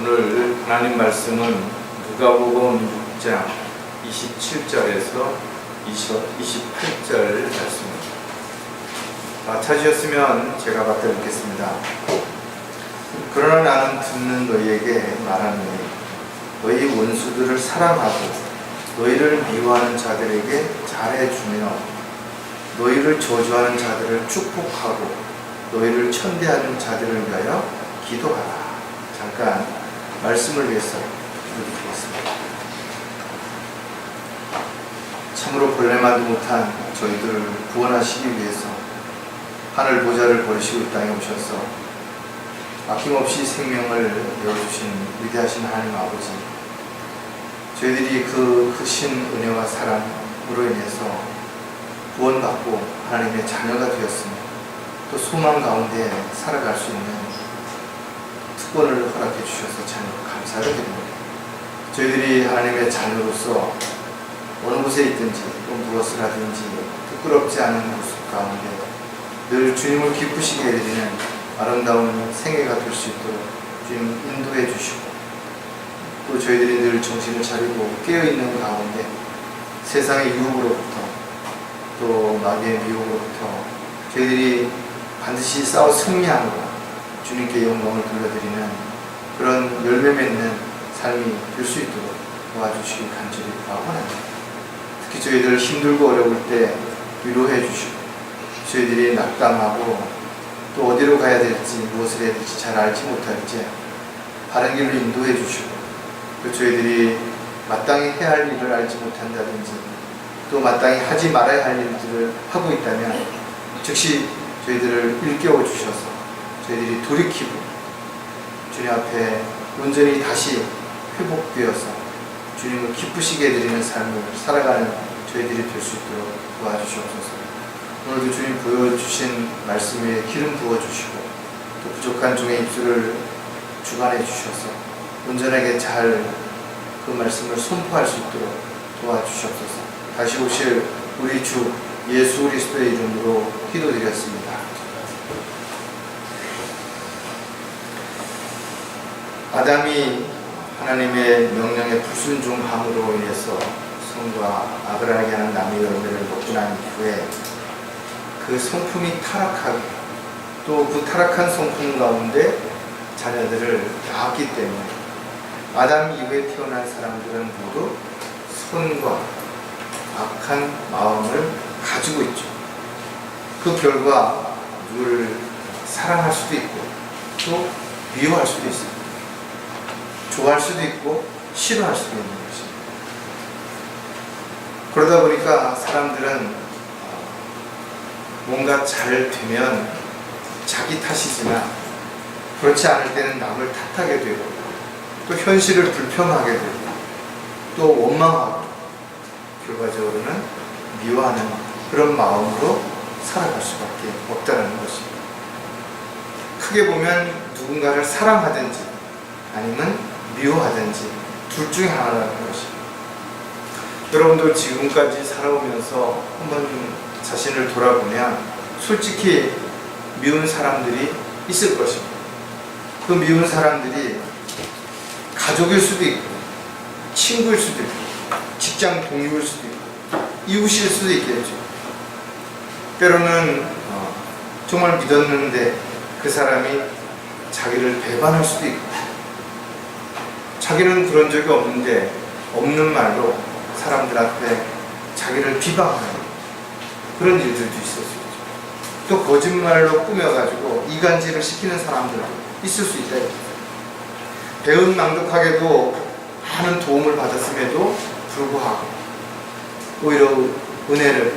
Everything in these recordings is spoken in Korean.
오늘 하나님 말씀은 누가복음 6장 27절에서 28절 말씀입니다. 찾으셨으면 제가 받들어 읽겠습니다. 그러나 나는 듣는 너희에게 말하노니 너희 원수들을 사랑하고 너희를 미워하는 자들에게 잘해주며 너희를 저주하는 자들을 축복하고 너희를 천대하는 자들을 위하여 기도하라. 잠깐 말씀을 위해서 기도드리겠습니다. 참으로 벌레만도 못한 저희들을 구원하시기 위해서 하늘 보좌를 버리시고 이 땅에 오셔서 아낌없이 생명을 내어주신 위대하신 하나님 아버지, 저희들이 그 크신 은혜와 사랑으로 인해서 구원받고 하나님의 자녀가 되었으며 또 소망 가운데 살아갈 수 있는 특권을 허락해 주셔서 참 감사를 드립니다. 저희들이 하나님의 자녀로서 어느 곳에 있든지 또 무엇을 하든지 부끄럽지 않은 모습 가운데 늘 주님을 기쁘시게 해드리는 아름다운 생애가 될 수 있도록 주님 인도해 주시고, 또 저희들이 늘 정신을 차리고 깨어있는 가운데 세상의 유혹으로부터 또 마귀의 미혹으로부터 저희들이 반드시 싸워 승리함으로 주님께 영광을 돌려드리는 그런 열매 맺는 삶이 될 수 있도록 도와주시길 간절히 바라옵나이다. 특히 저희들 힘들고 어려울 때 위로해 주시고, 저희들이 낙담하고 또 어디로 가야 될지 무엇을 해야 될지 잘 알지 못할 때 바른 길로 인도해 주시고, 또 저희들이 마땅히 해야 할 일을 알지 못한다든지 또 마땅히 하지 말아야 할 일들을 하고 있다면 즉시 저희들을 일깨워 주셔서 저희들이 돌이키고 주님 앞에 온전히 다시 회복되어서 주님을 기쁘시게 해드리는 삶을 살아가는 저희들이 될 수 있도록 도와주시옵소서. 오늘도 주님 보여주신 말씀 위에 기름 부어주시고 또 부족한 종의 입술을 주관해 주셔서 온전하게 잘 그 말씀을 선포할 수 있도록 도와주시옵소서. 다시 오실 우리 주 예수 그리스도의 이름으로 기도드렸습니다. 아담이 하나님의 명령에 불순종함으로 인해서 성과 아브라함에게 하는 나무 열매를 먹고 난 이후에 그 성품이 타락하고 또 그 타락한 성품 가운데 자녀들을 낳았기 때문에 아담 이후에 태어난 사람들은 모두 선과 악한 마음을 가지고 있죠. 그 결과 누구를 사랑할 수도 있고 또 미워할 수도 있습니다. 좋아할 수도 있고 싫어할 수도 있는 것입니다. 그러다 보니까 사람들은 뭔가 잘 되면 자기 탓이지만 그렇지 않을 때는 남을 탓하게 되고 또 현실을 불평하게 되고 또 원망하고 결과적으로는 미워하는 그런 마음으로 살아갈 수밖에 없다는 것입니다. 크게 보면 누군가를 사랑하든지 아니면 미워하든지 둘 중에 하나라는 것입니다. 여러분도 지금까지 살아오면서 한번 자신을 돌아보면 솔직히 미운 사람들이 있을 것입니다. 그 미운 사람들이 가족일 수도 있고 친구일 수도 있고 직장 동료일 수도 있고 이웃일 수도 있겠죠. 때로는 정말 믿었는데 그 사람이 자기를 배반할 수도 있고, 자기는 그런 적이 없는데 없는 말로 사람들 앞에 자기를 비방하는 그런 일들도 있을 수 있죠. 또 거짓말로 꾸며가지고 이간질을 시키는 사람들도 있을 수 있다. 배은망덕하게도 많은 도움을 받았음에도 불구하고 오히려 은혜를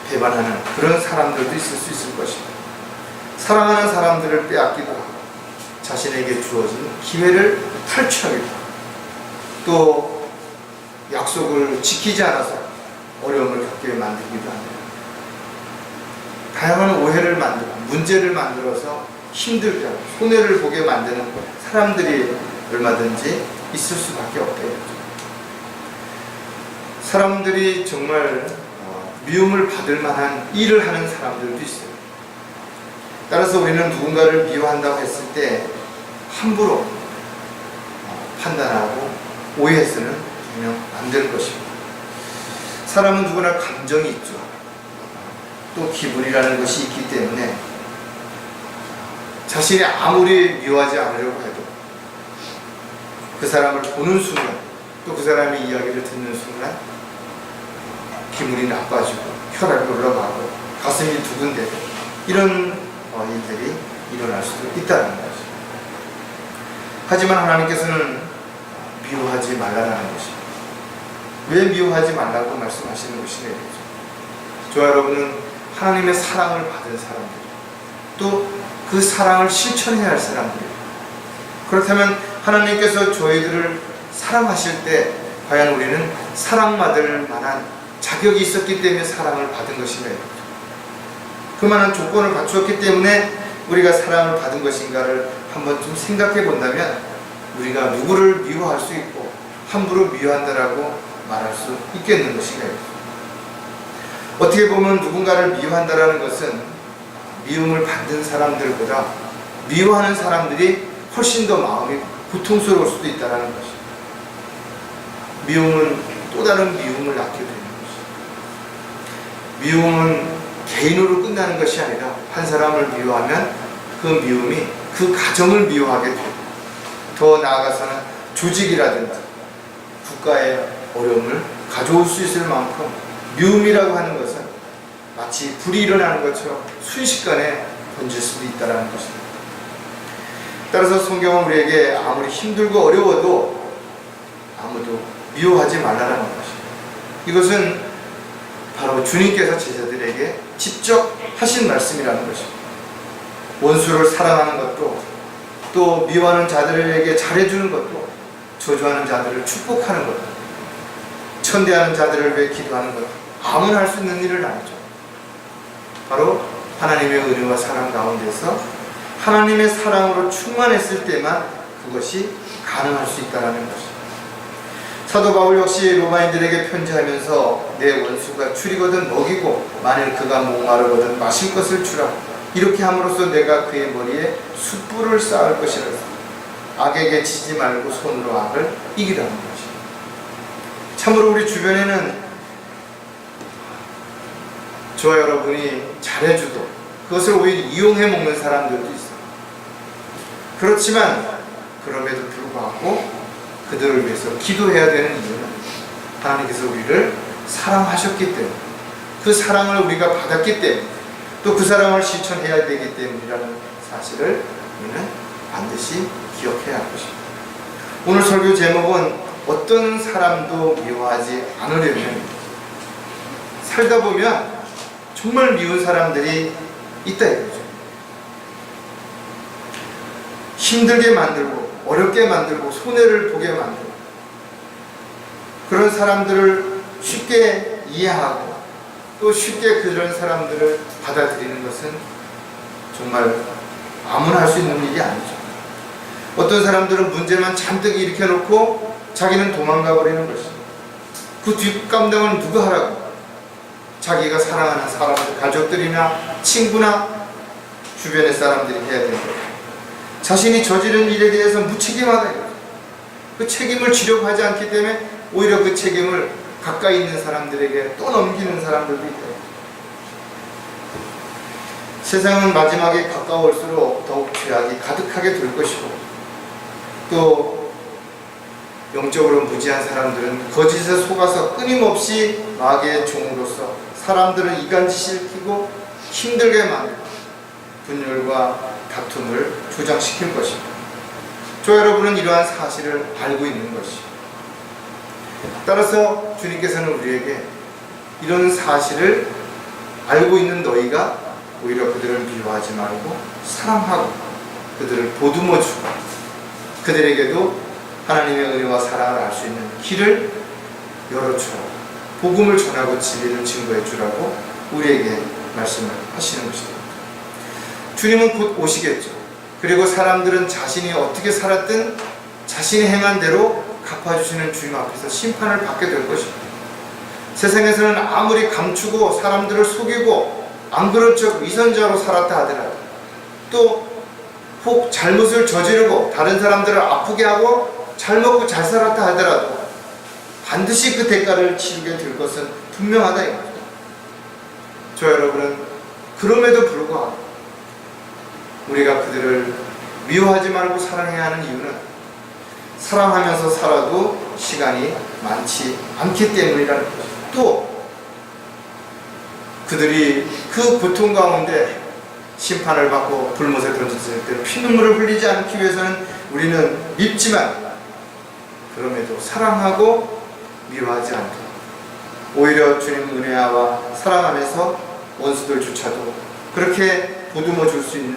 배반하는 그런 사람들도 있을 수 있을 것입니다. 사랑하는 사람들을 빼앗기도 하고 자신에게 주어진 기회를 탈취하기도 하고 또 약속을 지키지 않아서 어려움을 겪게 만들기도 합니다. 다양한 오해를 만들고 문제를 만들어서 힘들게 하고 손해를 보게 만드는 사람들이 얼마든지 있을 수밖에 없대요. 사람들이 정말 미움을 받을 만한 일을 하는 사람들도 있어요. 따라서 우리는 누군가를 미워한다고 했을 때 함부로 판단하고 오해해서는 전혀 안 될 것입니다. 사람은 누구나 감정이 있죠. 또 기분이라는 것이 있기 때문에 자신이 아무리 미워하지 않으려고 해도 그 사람을 보는 순간, 또 그 사람의 이야기를 듣는 순간 기분이 나빠지고 혈압이 올라가고 가슴이 두근대고 이런 일들이 일어날 수도 있다는 거죠. 하지만 하나님께서는 미워하지 말라는 것입니다. 왜 미워하지 말라고 말씀하시는 것이냐. 저와 여러분은 하나님의 사랑을 받은 사람들, 또 그 사랑을 실천해야 할 사람들이에요. 그렇다면 하나님께서 저희들을 사랑하실 때 과연 우리는 사랑받을 만한 자격이 있었기 때문에 사랑을 받은 것인가요? 그만한 조건을 갖추었기 때문에 우리가 사랑을 받은 것인가를 한번 좀 생각해 본다면 우리가 누구를 미워할 수 있고 함부로 미워한다라고 말할 수 있겠는 것인가요? 어떻게 보면 누군가를 미워한다라는 것은 미움을 받는 사람들보다 미워하는 사람들이 훨씬 더 마음이 고통스러울 수도 있다는 것입니다. 미움은 또 다른 미움을 낳게 되는 것입니다. 미움은 개인으로 끝나는 것이 아니라 한 사람을 미워하면 그 미움이 그 가정을 미워하게 됩니다. 더 나아가서는 조직이라든지 국가의 어려움을 가져올 수 있을 만큼 미움이라고 하는 것은 마치 불이 일어나는 것처럼 순식간에 번질 수도 있다는 것입니다. 따라서 성경은 우리에게 아무리 힘들고 어려워도 아무도 미워하지 말라는 것입니다. 이것은 바로 주님께서 제자들에게 직접 하신 말씀이라는 것입니다. 원수를 사랑하는 것도, 또 미워하는 자들에게 잘해주는 것도, 저주하는 자들을 축복하는 것도, 천대하는 자들을 위해 기도하는 것도 아무나 할 수 있는 일은 아니죠. 바로 하나님의 은혜와 사랑 가운데서 하나님의 사랑으로 충만했을 때만 그것이 가능할 수 있다는 것입니다. 사도 바울 역시 로마인들에게 편지하면서 내 원수가 줄이거든 먹이고 만일 그가 목마르거든 마실 것을 주라. 이렇게 함으로써 내가 그의 머리에 숯불을 쌓을 것이라. 악에게 지지 말고 손으로 악을 이기라는 것입니다. 참으로 우리 주변에는 저와 여러분이 잘해주도 그것을 오히려 이용해 먹는 사람들도 있어요. 그렇지만 그럼에도 불구하고 그들을 위해서 기도해야 되는 이유는 하나님께서 우리를 사랑하셨기 때문에, 그 사랑을 우리가 받았기 때문에, 또 그 사랑을 실천해야 되기 때문이라는 사실을 우리는 반드시 기억해야 할 것입니다. 오늘 설교 제목은 어떤 사람도 미워하지 않으려면, 살다 보면 정말 미운 사람들이 있다 이거죠. 힘들게 만들고 어렵게 만들고 손해를 보게 만들고 그런 사람들을 쉽게 이해하고 또 쉽게 그런 사람들을 받아들이는 것은 정말 아무나 할 수 있는 일이 아니죠. 어떤 사람들은 문제만 잔뜩 일으켜놓고 자기는 도망가 버리는 것입니다. 그 뒷감당은 누가 하라고? 자기가 사랑하는 사람들, 가족들이나 친구나 주변의 사람들이 해야 되는 거예요. 자신이 저지른 일에 대해서 무책임하다 이거죠. 그 책임을 지려고 하지 않기 때문에 오히려 그 책임을 가까이 있는 사람들에게 또 넘기는 사람들도 있다. 세상은 마지막에 가까울수록 더욱 죄악이 가득하게 될 것이고, 또 영적으로 무지한 사람들은 거짓에 속아서 끊임없이 마귀의 종으로서 사람들을 이간시키고 힘들게 만들고 분열과 다툼을 조장시킬 것입니다. 저 여러분은 이러한 사실을 알고 있는 것이죠. 따라서 주님께서는 우리에게 이런 사실을 알고 있는 너희가 오히려 그들을 미워하지 말고 사랑하고 그들을 보듬어주고 그들에게도 하나님의 은혜와 사랑을 알 수 있는 길을 열어주라고, 복음을 전하고 진리를 증거해 주라고 우리에게 말씀을 하시는 것입니다. 주님은 곧 오시겠죠. 그리고 사람들은 자신이 어떻게 살았든 자신이 행한 대로 갚아주시는 주님 앞에서 심판을 받게 될 것입니다. 세상에서는 아무리 감추고 사람들을 속이고 안 그런 척 위선자로 살았다 하더라도 또 혹 잘못을 저지르고 다른 사람들을 아프게 하고 잘 먹고 잘 살았다 하더라도 반드시 그 대가를 치르게 될 것은 분명하다 이거죠. 저 여러분은 그럼에도 불구하고 우리가 그들을 미워하지 말고 사랑해야 하는 이유는 사랑하면서 살아도 시간이 많지 않기 때문이라는 거죠. 또 그들이 그 고통 가운데 심판을 받고 불못에 던졌을 때 피눈물을 흘리지 않기 위해서는 우리는 밉지만 그럼에도 사랑하고 미워하지 않도록 오히려 주님 은혜와 사랑 안에서 원수들조차도 그렇게 보듬어 줄 수 있는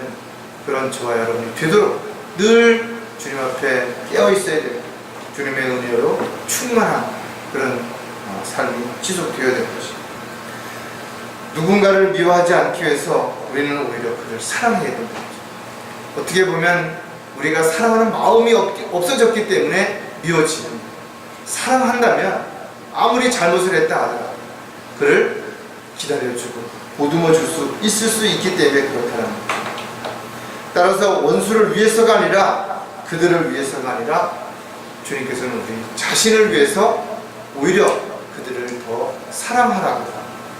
그런 저와 여러분이 되도록 늘 주님 앞에 깨어 있어야 되고 주님의 은혜로 충만한 그런 삶이 지속되어야 될 것입니다. 누군가를 미워하지 않기 위해서 우리는 오히려 그를 사랑해야 됩니다. 어떻게 보면 우리가 사랑하는 마음이 없어졌기 때문에 미워지는 거예요. 사랑한다면 아무리 잘못을 했다 하더라도 그를 기다려주고 보듬어 줄 수 있을 수 있기 때문에 그렇다는 거죠. 따라서 원수를 위해서가 아니라 그들을 위해서가 아니라 주님께서는 우리 자신을 위해서 오히려 그들을 더 사랑하라고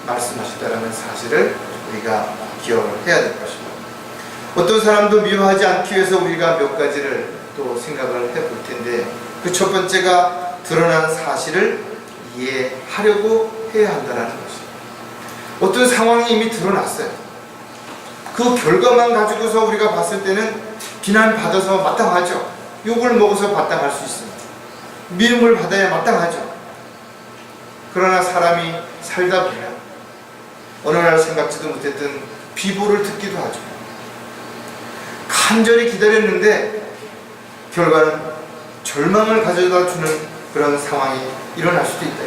말씀하셨다는 사실을 우리가 기억을 해야 될 것입니다. 어떤 사람도 미워하지 않기 위해서 우리가 몇 가지를 또 생각을 해볼 텐데 그 첫 번째가 드러난 사실을 이해하려고 해야 한다는 것입니다. 어떤 상황이 이미 드러났어요. 그 결과만 가지고서 우리가 봤을 때는 비난받아서 마땅하죠. 욕을 먹어서 마땅할 수 있습니다. 미움을 받아야 마땅하죠. 그러나 사람이 살다 보면 어느 날 생각지도 못했던 비보를 듣기도 하죠. 간절히 기다렸는데 결과는 절망을 가져다 주는 그런 상황이 일어날 수도 있다.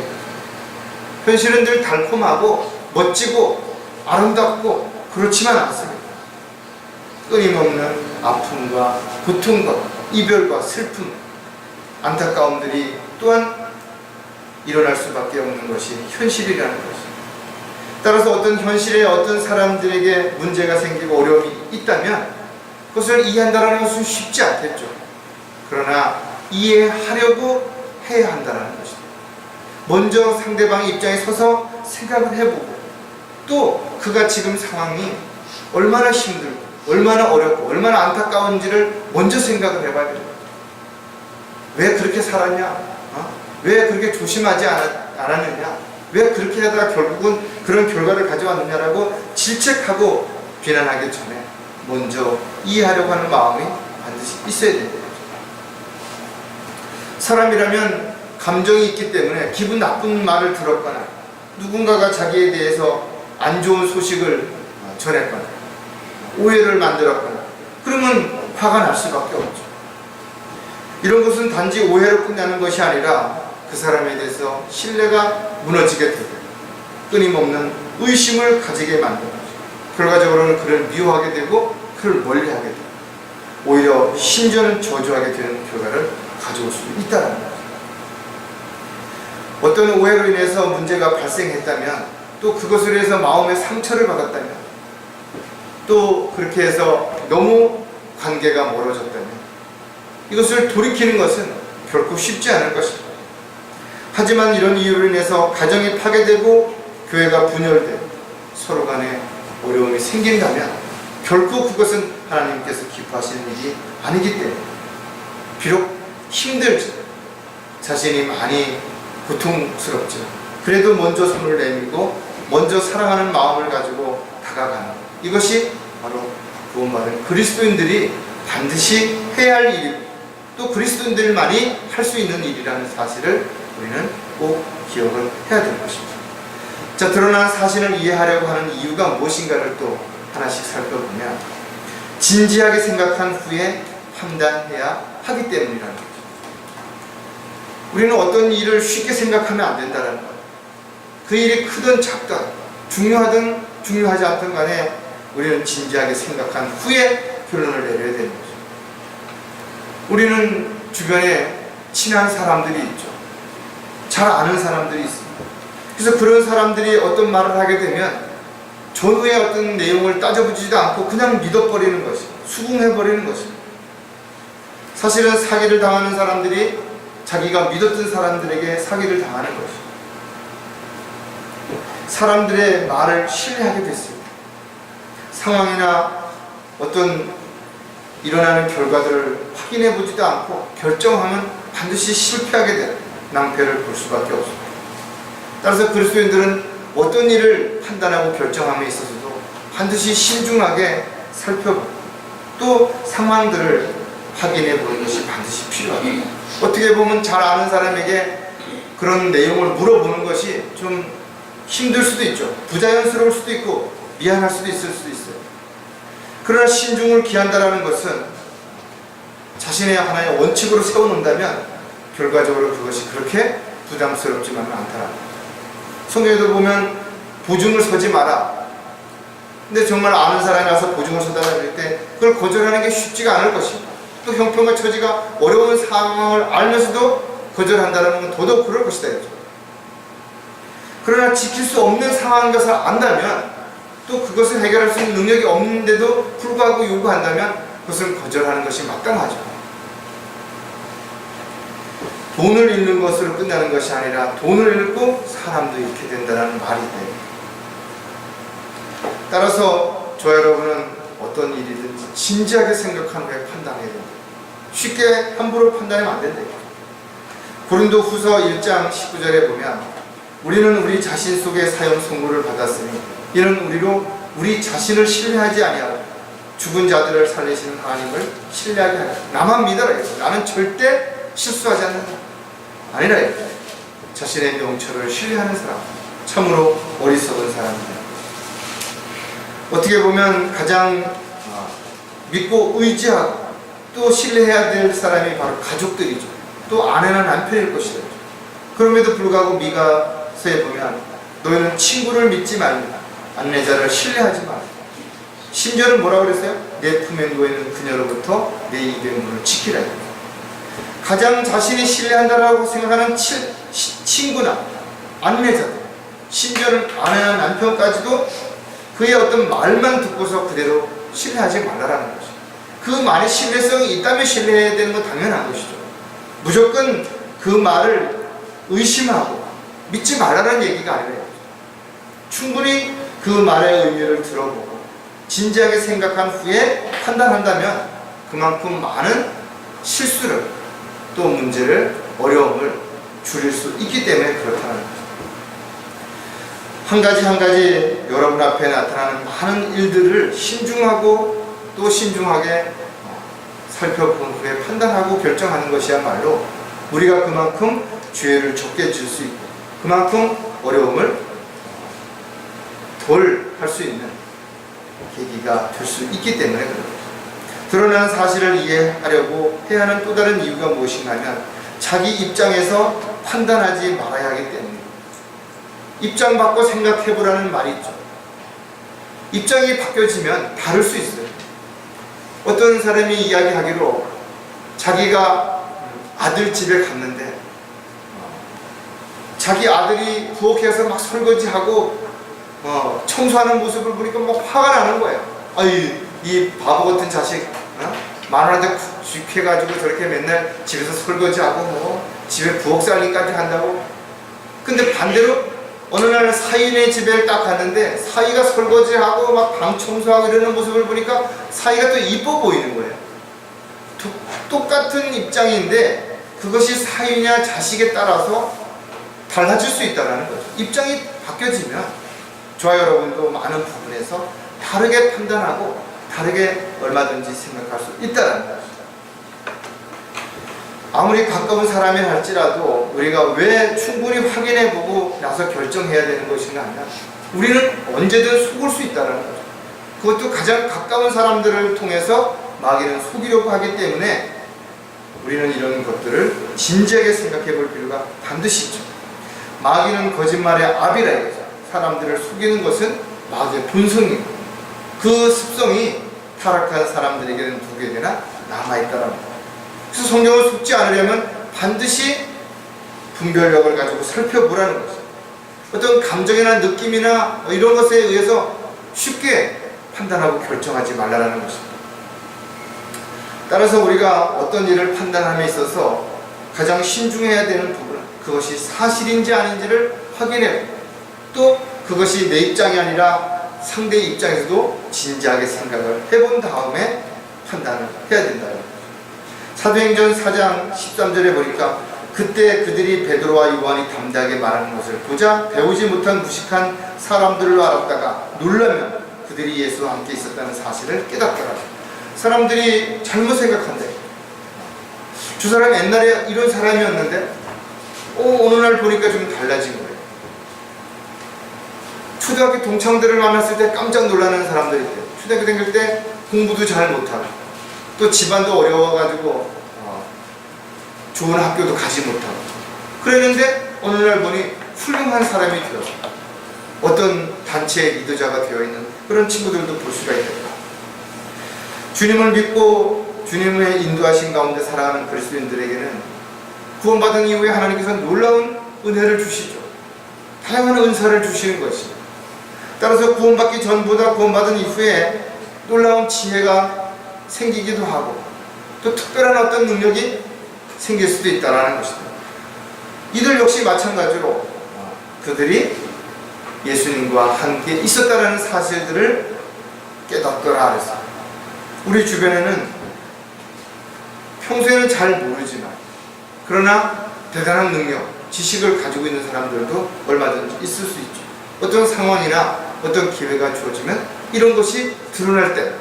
현실은 늘 달콤하고 멋지고 아름답고 그렇지만 않습니다. 끊임없는 아픔과 고통과 이별과 슬픔, 안타까움들이 또한 일어날 수밖에 없는 것이 현실이라는 것입니다. 따라서 어떤 현실에 어떤 사람들에게 문제가 생기고 어려움이 있다면 그것을 이해한다는 것은 쉽지 않겠죠. 그러나 이해하려고 해야 한다는 것입니다. 먼저 상대방의 입장에 서서 생각을 해보고 또 그가 지금 상황이 얼마나 힘들고 얼마나 어렵고 얼마나 안타까운지를 먼저 생각을 해봐야 됩니다. 왜 그렇게 살았냐? 왜 그렇게 조심하지 않았느냐? 왜 그렇게 하다가 결국은 그런 결과를 가져왔느냐라고 질책하고 비난하기 전에 먼저 이해하려고 하는 마음이 반드시 있어야 됩니다. 사람이라면 감정이 있기 때문에 기분 나쁜 말을 들었거나 누군가가 자기에 대해서 안 좋은 소식을 전했거나 오해를 만들었거나 그러면 화가 날 수밖에 없죠. 이런 것은 단지 오해로 끝나는 것이 아니라 그 사람에 대해서 신뢰가 무너지게 되고 끊임없는 의심을 가지게 만들어요. 결과적으로는 그를 미워하게 되고 그를 멀리하게 되고 오히려 심지어는 저주하게 되는 결과를 가져올 수 있다는 거죠. 어떤 오해로 인해서 문제가 발생했다면 또 그것으로 해서 마음의 상처를 받았다면 또 그렇게 해서 너무 관계가 멀어졌다면 이것을 돌이키는 것은 결코 쉽지 않을 것입니다. 하지만 이런 이유로 인해서 가정이 파괴되고 교회가 분열되고 서로 간에 어려움이 생긴다면 결코 그것은 하나님께서 기뻐하시는 일이 아니기 때문에 비록 힘들죠. 자신이 많이 고통스럽죠. 그래도 먼저 손을 내밀고 먼저 사랑하는 마음을 가지고 다가가는 이것이 바로 구원받은 그리스도인들이 반드시 해야 할 일이고 또 그리스도인들만이 할 수 있는 일이라는 사실을 우리는 꼭 기억을 해야 될 것입니다. 자, 드러난 사실을 이해하려고 하는 이유가 무엇인가를 또 하나씩 살펴보면 진지하게 생각한 후에 판단해야 하기 때문이라는 거죠. 우리는 어떤 일을 쉽게 생각하면 안 된다는 거예요. 그 일이 크든 작든 중요하든 중요하지 않든 간에 우리는 진지하게 생각한 후에 결론을 내려야 되는 거죠. 우리는 주변에 친한 사람들이 있죠. 잘 아는 사람들이 있습니다. 그래서 그런 사람들이 어떤 말을 하게 되면 전후의 어떤 내용을 따져보지도 않고 그냥 믿어버리는 것이, 수긍해버리는 것입니다. 사실은 사기를 당하는 사람들이 자기가 믿었던 사람들에게 사기를 당하는 것입니다. 사람들의 말을 신뢰하게 됐습니다. 상황이나 어떤 일어나는 결과들을 확인해 보지도 않고 결정하면 반드시 실패하게 되는 낭패를 볼 수밖에 없습니다. 따라서 그리스도인들은 어떤 일을 판단하고 결정함에 있어서도 반드시 신중하게 살펴보고 또 상황들을 확인해 보는 것이 반드시 필요합니다. 어떻게 보면 잘 아는 사람에게 그런 내용을 물어보는 것이 좀 힘들 수도 있죠. 부자연스러울 수도 있고 미안할 수도 있을 수도 있어요. 그러나 신중을 기한다는 것은 자신의 하나의 원칙으로 세워놓는다면 결과적으로 그것이 그렇게 부담스럽지만은 않다라는 거죠. 성경에도 보면 보증을 서지 마라. 근데 정말 아는 사람이 와서 보증을 서달라 그럴 때 그걸 거절하는 게 쉽지가 않을 것입니다. 또 형편과 처지가 어려운 상황을 알면서도 거절한다는 건 더더욱 그럴 것이다. 그러나 지킬 수 없는 상황인 것을 안다면 또 그것을 해결할 수 있는 능력이 없는데도 불구하고 요구한다면 그것을 거절하는 것이 마땅하죠. 돈을 잃는 것으로 끝나는 것이 아니라 돈을 잃고 사람도 잃게 된다는 말이 돼요. 따라서 저 여러분은 어떤 일이든지 진지하게 생각한 후에 판단해야 됩니다. 쉽게 함부로 판단하면 안 된다. 고린도 후서 1장 19절에 보면 우리는 우리 자신 속에 사형 선고를 받았으니 이는 우리로 우리 자신을 신뢰하지 아니하고 죽은 자들을 살리시는 하나님을 신뢰하게 하라. 나만 믿어라. 나는 절대 실수하지 않는다. 아니라 자신의 명철을 신뢰하는 사람, 참으로 어리석은 사람입니다. 어떻게 보면 가장 믿고 의지하고 또 신뢰해야 될 사람이 바로 가족들이죠. 또 아내나 남편일 것이죠. 그럼에도 불구하고 미가서에 보면 너희는 친구를 믿지 말라. 안내자를 신뢰하지 말라. 심지어는 뭐라고 그랬어요? 내 품에 누워있는 그녀로부터 내 입의 문을 지키라. 가장 자신이 신뢰한다라고 생각하는 친구나 안내자들, 심지어는 아내나 남편까지도 그의 어떤 말만 듣고서 그대로 신뢰하지 말라라는 것이죠. 그 말에 신뢰성이 있다면 신뢰해야 되는 건 당연한 것이죠. 무조건 그 말을 의심하고 믿지 말라는 얘기가 아니에요. 충분히 그 말의 의미를 들어보고 진지하게 생각한 후에 판단한다면 그만큼 많은 실수를 또 문제를 어려움을 줄일 수 있기 때문에 그렇다는 거죠. 한 가지 한 가지 여러분 앞에 나타나는 많은 일들을 신중하고 또 신중하게 살펴본 후에 판단하고 결정하는 것이야말로 우리가 그만큼 죄를 적게 질 수 있고 그만큼 어려움을 덜 할 수 있는 계기가 될 수 있기 때문에 그렇습니다. 드러나는 사실을 이해하려고 해야 하는 또 다른 이유가 무엇인가 하면 자기 입장에서 판단하지 말아야 하기 때문입니다. 입장 바꿔 생각해보라는 말이 있죠. 입장이 바뀌어지면 다를 수 있어요. 어떤 사람이 이야기하기로 자기가 아들 집에 갔는데 자기 아들이 부엌에서 막 설거지하고 청소하는 모습을 보니까 막 화가 나는 거예요. 아유, 이 바보 같은 자식, 마누라한테 쥐해가지고 저렇게 맨날 집에서 설거지하고 집에 부엌 살림까지 한다고. 근데 반대로 어느 날 사위네 집에 딱 갔는데 사위가 설거지하고 막 방 청소하고 이러는 모습을 보니까 사위가 또 이뻐 보이는 거예요. 똑같은 입장인데 그것이 사위냐 자식에 따라서 달라질 수 있다는 거죠. 입장이 바뀌어지면 저와 여러분도 많은 부분에서 다르게 판단하고 다르게 얼마든지 생각할 수 있다는 것입니다. 아무리 가까운 사람이 할지라도 우리가 왜 충분히 확인해보고 나서 결정해야 되는 것인가 하면 우리는 언제든 속을 수 있다는 거죠. 그것도 가장 가까운 사람들을 통해서 마귀는 속이려고 하기 때문에 우리는 이런 것들을 진지하게 생각해 볼 필요가 반드시 있죠. 마귀는 거짓말의 압이라 이거죠. 사람들을 속이는 것은 마귀의 본성이고 그 습성이 타락한 사람들에게는 누구에게나 남아있다는 거예요. 그래서 성경을 속지 않으려면 반드시 분별력을 가지고 살펴보라는 것이죠. 어떤 감정이나 느낌이나 이런 것에 의해서 쉽게 판단하고 결정하지 말라는 것입니다. 따라서 우리가 어떤 일을 판단함에 있어서 가장 신중해야 되는 부분은 그것이 사실인지 아닌지를 확인해, 또 그것이 내 입장이 아니라 상대의 입장에서도 진지하게 생각을 해본 다음에 판단을 해야 된다는 거죠. 사도행전 4장 13절에 보니까 그때 그들이 베드로와 요한이 담대하게 말하는 것을 보자 배우지 못한 무식한 사람들로 알았다가 놀라면 그들이 예수와 함께 있었다는 사실을 깨닫더라. 사람들이 잘못 생각한대. 저 사람 옛날에 이런 사람이었는데 어느 날 보니까 좀 달라진 거예요. 초등학교 동창들을 만났을 때 깜짝 놀라는 사람들이 있대요. 초등학교 다닐 때 공부도 잘 못하고 또 집안도 어려워가지고 좋은 학교도 가지 못하고 그랬는데 어느 날 보니 훌륭한 사람이 되어서 어떤 단체의 리더자가 되어있는 그런 친구들도 볼 수가 있겠다. 주님을 믿고 주님의 인도하신 가운데 살아가는 그리스도인들에게는 구원받은 이후에 하나님께서 놀라운 은혜를 주시죠. 다양한 은사를 주시는 것입니다. 따라서 구원받기 전보다 구원받은 이후에 놀라운 지혜가 생기기도 하고 또 특별한 어떤 능력이 생길 수도 있다는 것입니다. 이들 역시 마찬가지로 그들이 예수님과 함께 있었다는 사실들을 깨닫더라 그랬어요. 우리 주변에는 평소에는 잘 모르지만 그러나 대단한 능력, 지식을 가지고 있는 사람들도 얼마든지 있을 수 있죠. 어떤 상황이나 어떤 기회가 주어지면 이런 것이 드러날 때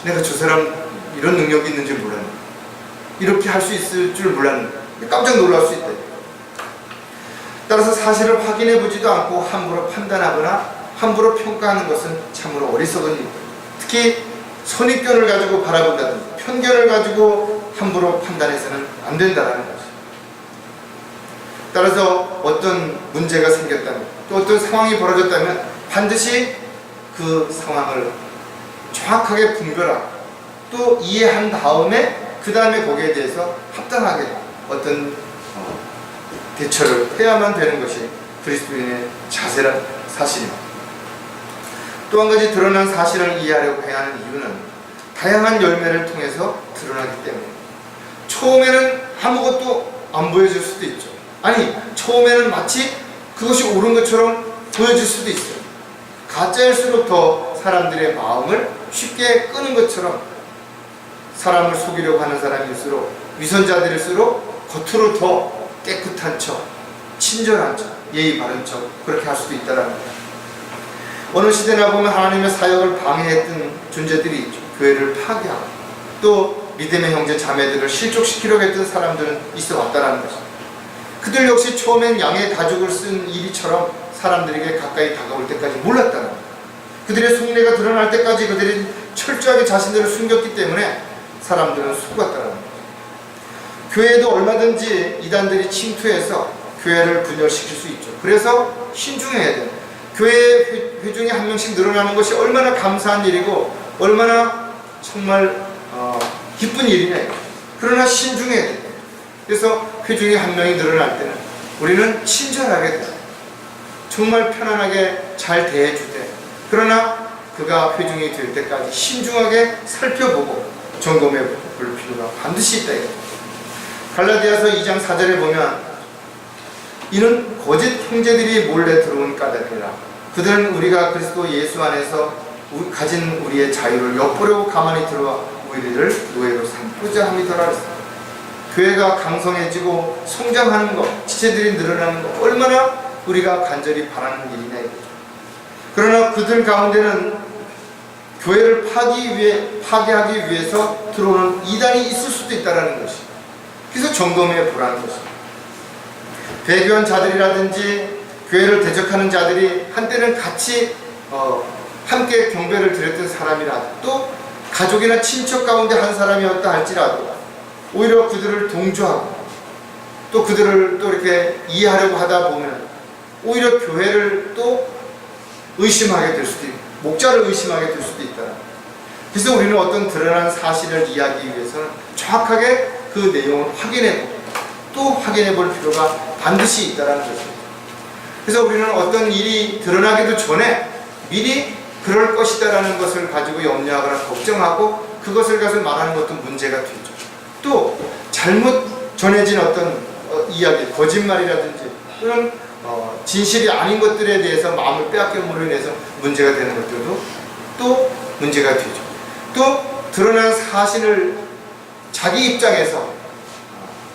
내가 저 사람 이런 능력이 있는 줄 몰랐네, 이렇게 할 수 있을 줄 몰랐네, 깜짝 놀랄 수 있다. 따라서 사실을 확인해 보지도 않고 함부로 판단하거나 함부로 평가하는 것은 참으로 어리석은 일입니다. 특히 선입견을 가지고 바라본다든지 편견을 가지고 함부로 판단해서는 안 된다는 것입니다. 따라서 어떤 문제가 생겼다면 또 어떤 상황이 벌어졌다면 반드시 그 상황을 정확하게 분별하고 또 이해한 다음에 그 다음에 거기에 대해서 합당하게 어떤 대처를 해야만 되는 것이 그리스도인의 자세란 사실입니다. 또 한 가지 드러난 사실을 이해하려고 해야 하는 이유는 다양한 열매를 통해서 드러나기 때문입니다. 처음에는 아무것도 안 보여질 수도 있죠. 아니, 처음에는 마치 그것이 옳은 것처럼 보여질 수도 있어요. 가짜일수록 더 사람들의 마음을 쉽게 끄는 것처럼 사람을 속이려고 하는 사람일수록, 위선자들일수록 겉으로 더 깨끗한 척, 친절한 척, 예의 바른 척 그렇게 할 수도 있다는 거예요. 어느 시대나 보면 하나님의 사역을 방해했던 존재들이 있죠. 교회를 파괴하고 또 믿음의 형제 자매들을 실족시키려고 했던 사람들은 있어 왔다는 것입니다. 그들 역시 처음엔 양의 가죽을 쓴 이리처럼 사람들에게 가까이 다가올 때까지 몰랐다는 거예요. 그들의 속내가 드러날 때까지 그들이 철저하게 자신들을 숨겼기 때문에 사람들은 속았다는 거예요. 교회에도 얼마든지 이단들이 침투해서 교회를 분열시킬 수 있죠. 그래서 신중해야 돼요. 교회 회중이 한 명씩 늘어나는 것이 얼마나 감사한 일이고 얼마나 정말 기쁜 일이네. 그러나 신중해야 돼요. 그래서 회중이 한 명이 늘어날 때는 우리는 친절하게 돼요. 정말 편안하게 잘 대해주되, 그러나 그가 회중이 될 때까지 신중하게 살펴보고 점검해 볼 필요가 반드시 있다. 갈라디아서 2장 4절에 보면 이는 거짓 형제들이 몰래 들어온 까닭이라. 그들은 우리가 그리스도 예수 안에서 가진 우리의 자유를 엿보려고 가만히 들어와 우리를 노예로 삼고자 함이더라. 교회가 강성해지고 성장하는 것, 지체들이 늘어나는 것 얼마나 우리가 간절히 바라는 일이냐. 그러나 그들 가운데는 교회를 파괴하기 위해서 들어오는 이단이 있을 수도 있다는 것이. 그래서 점검해 보라는 것입니다. 배교한 자들이라든지 교회를 대적하는 자들이 한때는 같이 함께 경배를 드렸던 사람이라도 또 가족이나 친척 가운데 한 사람이었다 할지라도 오히려 그들을 동조하고 또 그들을 또 이렇게 이해하려고 하다 보면 오히려 교회를 또 의심하게 될 수도 있고 목자를 의심하게 될 수도 있다. 그래서 우리는 어떤 드러난 사실을 이해하기 위해서는 정확하게 그 내용을 확인해보고 또 확인해볼 필요가 반드시 있다는 것입니다. 그래서 우리는 어떤 일이 드러나기도 전에 미리 그럴 것이다라는 것을 가지고 염려하거나 걱정하고 그것을 가서 말하는 것도 문제가 되죠. 또 잘못 전해진 어떤 이야기, 거짓말이라든지 그런 진실이 아닌 것들에 대해서 마음을 빼앗김으로 인해서 문제가 되는 것들도 또 문제가 되죠. 또 드러난 사실을 자기 입장에서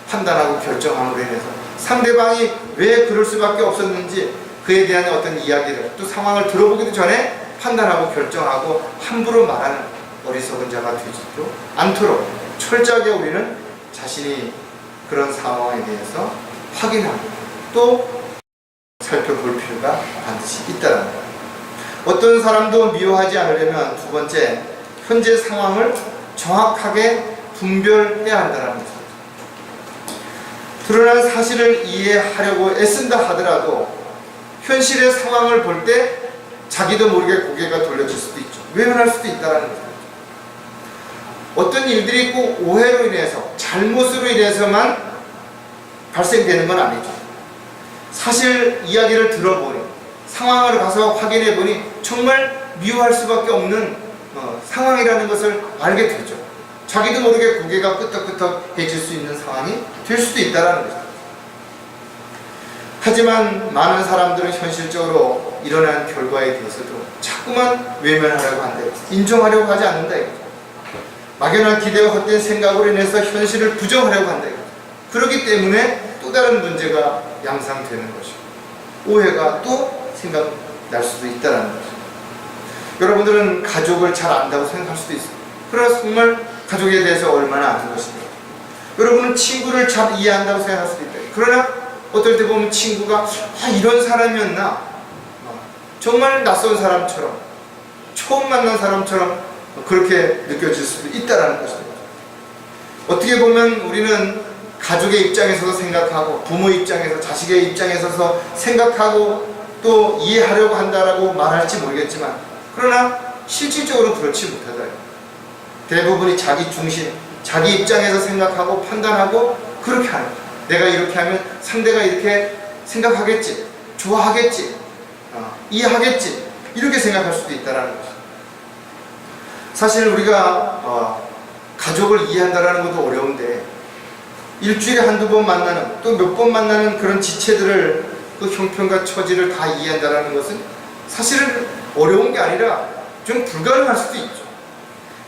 판단하고 결정함으로 인해서 상대방이 왜 그럴 수밖에 없었는지 그에 대한 어떤 이야기를 또 상황을 들어보기도 전에 판단하고 결정하고 함부로 말하는 어리석은 자가 되지도 않도록 철저하게 우리는 자신이 그런 상황에 대해서 확인하고 또 살펴볼 필요가 반드시 있다는 거예요. 어떤 사람도 미워하지 않으려면 두 번째, 현재 상황을 정확하게 분별해야 한다는 거죠. 드러난 사실을 이해하려고 애쓴다 하더라도 현실의 상황을 볼 때 자기도 모르게 고개가 돌려질 수도 있죠. 외면할 수도 있다는 거죠. 어떤 일들이 꼭 오해로 인해서 잘못으로 인해서만 발생되는 건 아니죠. 사실 이야기를 들어보니 상황을 가서 확인해 보니 정말 미워할 수밖에 없는 상황이라는 것을 알게 되죠. 자기도 모르게 고개가 끄덕끄덕해질 수 있는 상황이 될 수도 있다는 거죠. 하지만 많은 사람들은 현실적으로 일어난 결과에 대해서도 자꾸만 외면하려고 한다. 인정하려고 하지 않는다. 막연한 기대와 헛된 생각으로 인해서 현실을 부정하려고 한다. 그렇기 때문에 또 다른 문제가 양상되는 것이고 오해가 또 생각날 수도 있다는 거죠. 여러분들은 가족을 잘 안다고 생각할 수도 있어요. 그러나 정말 가족에 대해서 얼마나 아는 것인가. 여러분은 친구를 잘 이해한다고 생각할 수도 있다. 그러나 어떨 때 보면 친구가 이런 사람이었나, 정말 낯선 사람처럼 처음 만난 사람처럼 그렇게 느껴질 수도 있다는 것입니다. 어떻게 보면 우리는 가족의 입장에 서서 생각하고 부모 입장에서 자식의 입장에 서서 생각하고 또 이해하려고 한다라고 말할지 모르겠지만 그러나 실질적으로 그렇지 못하다. 대부분이 자기 중심, 자기 입장에서 생각하고 판단하고 그렇게 하는 거예요. 내가 이렇게 하면 상대가 이렇게 생각하겠지, 좋아하겠지, 이해하겠지 이렇게 생각할 수도 있다는 거죠. 사실 우리가 가족을 이해한다는 것도 어려운데 일주일에 한두 번 만나는 또 몇 번 만나는 그런 지체들을 그 형편과 처지를 다 이해한다는 것은 사실은 어려운 게 아니라 좀 불가능할 수도 있죠.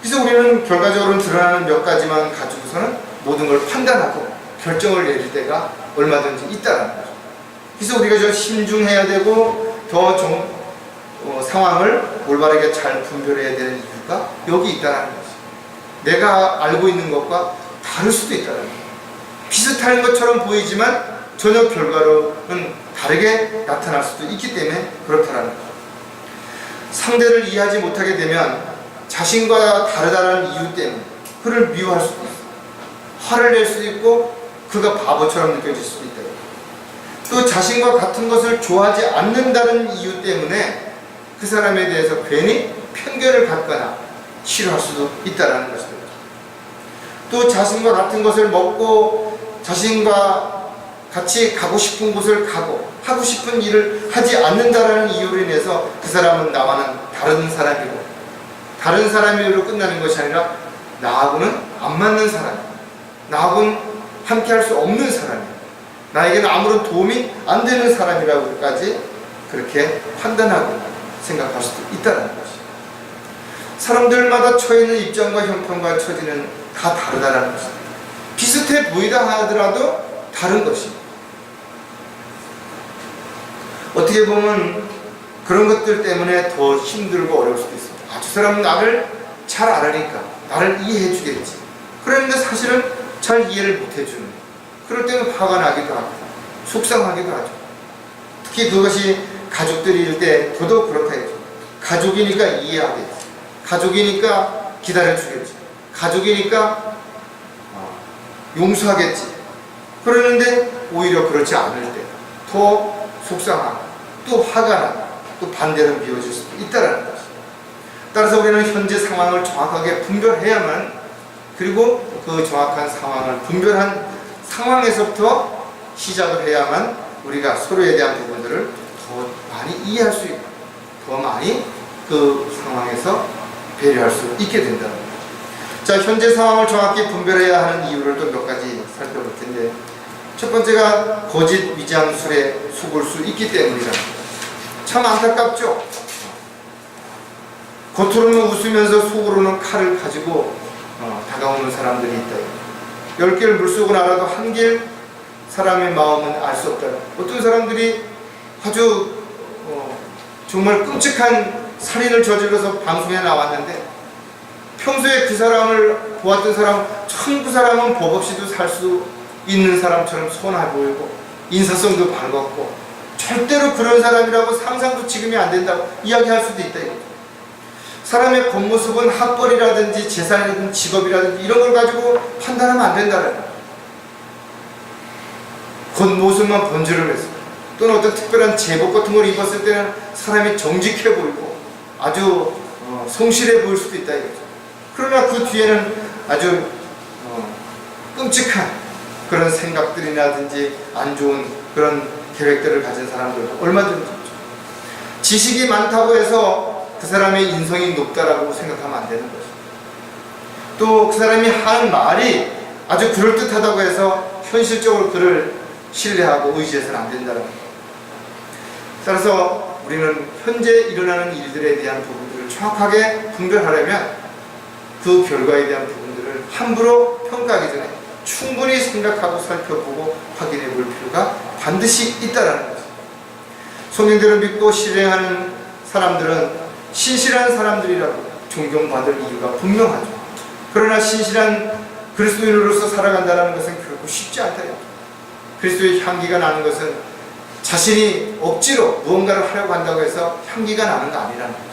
그래서 우리는 결과적으로 드러나는 몇 가지만 가지고서는 모든 걸 판단하고 결정을 내릴 때가 얼마든지 있다는 거죠. 그래서 우리가 좀 신중해야 되고 더 상황을 올바르게 잘 분별해야 되는 이유가 여기 있다는 거죠. 내가 알고 있는 것과 다를 수도 있다는 거죠. 비슷한 것처럼 보이지만 전혀 결과로는 다르게 나타날 수도 있기 때문에 그렇다는 거죠. 상대를 이해하지 못하게 되면 자신과 다르다는 이유 때문에 그를 미워할 수도 있어요. 화를 낼 수도 있고 그가 바보처럼 느껴질 수도 있다. 또 자신과 같은 것을 좋아하지 않는다는 이유 때문에 그 사람에 대해서 괜히 편견을 갖거나 싫어할 수도 있다는 것입니다. 또 자신과 같은 것을 먹고 자신과 같이 가고 싶은 곳을 가고 하고 싶은 일을 하지 않는다는 이유로 인해서 그 사람은 나와는 다른 사람이고 다른 사람으로 끝나는 것이 아니라 나하고는 안 맞는 사람, 나하고는 함께 할 수 없는 사람이에요. 나에게는 아무런 도움이 안 되는 사람이라고까지 그렇게 판단하고 생각할 수도 있다는 것이죠. 사람들마다 처해 있는 입장과 형편과 처지는 다 다르다는 것입니다. 비슷해 보이다 하더라도 다른 것입니다. 어떻게 보면 그런 것들 때문에 더 힘들고 어려울 수도 있습니다. 저 사람은 나를 잘 알으니까 나를 이해해 주겠지. 그런데 사실은 잘 이해를 못 해주는 거예요. 그럴 때는 화가 나기도 하고 속상하기도 하죠. 특히 그것이 가족들일 때 더더욱 그렇다 했죠. 가족이니까 이해하겠지, 가족이니까 기다려주겠지, 가족이니까 용서하겠지. 그러는데 오히려 그렇지 않을 때 더 속상하고 또 화가 나고 또 반대로 미워질 수도 있다는 것이죠. 따라서 우리는 현재 상황을 정확하게 분별해야만, 그리고 그 정확한 상황을 분별한 상황에서부터 시작을 해야만 우리가 서로에 대한 부분들을 더 많이 이해할 수 있고 더 많이 그 상황에서 배려할 수 있게 된다. 자, 현재 상황을 정확히 분별해야 하는 이유를 또 몇 가지 살펴볼 텐데, 첫 번째가 거짓 위장술에 속을 수 있기 때문이다. 참 안타깝죠? 겉으로는 웃으면서 속으로는 칼을 가지고 다가오는 사람들이 있다. 10개를 물속은 알아도 한 개의 사람의 마음은 알 수 없다. 어떤 사람들이 아주 정말 끔찍한 살인을 저질러서 방송에 나왔는데, 평소에 그 사람을 보았던 사람, 그 사람은 법 없이도 살 수 있는 사람처럼 선해 보이고 인사성도 밝았고 절대로 그런 사람이라고 상상도 지금이 안 된다고 이야기할 수도 있다. 사람의 겉모습은 학벌이라든지 재산이라든지 직업이라든지 이런 걸 가지고 판단하면 안 된다는 거예요. 겉모습만 번지를 했어요. 또는 어떤 특별한 제복 같은 걸 입었을 때는 사람이 정직해 보이고 아주 성실해 보일 수도 있다 이거죠. 그러나 그 뒤에는 아주 끔찍한 그런 생각들이라든지 안 좋은 그런 계획들을 가진 사람들도 얼마든지 있죠. 지식이 많다고 해서 그 사람의 인성이 높다라고 생각하면 안 되는 거죠. 또 그 사람이 하는 말이 아주 그럴듯하다고 해서 현실적으로 그를 신뢰하고 의지해서는 안 된다는 거죠. 따라서 우리는 현재 일어나는 일들에 대한 부분들을 정확하게 분별하려면 그 결과에 대한 부분들을 함부로 평가하기 전에 충분히 생각하고 살펴보고 확인해 볼 필요가 반드시 있다는 거죠. 성경대로 믿고 실행하는 사람들은 신실한 사람들이라고 존경받을 이유가 분명하죠. 그러나 신실한 그리스도인으로서 살아간다는 것은 결코 쉽지 않다. 그리스도의 향기가 나는 것은 자신이 억지로 무언가를 하려고 한다고 해서 향기가 나는 거 아니라는 거죠.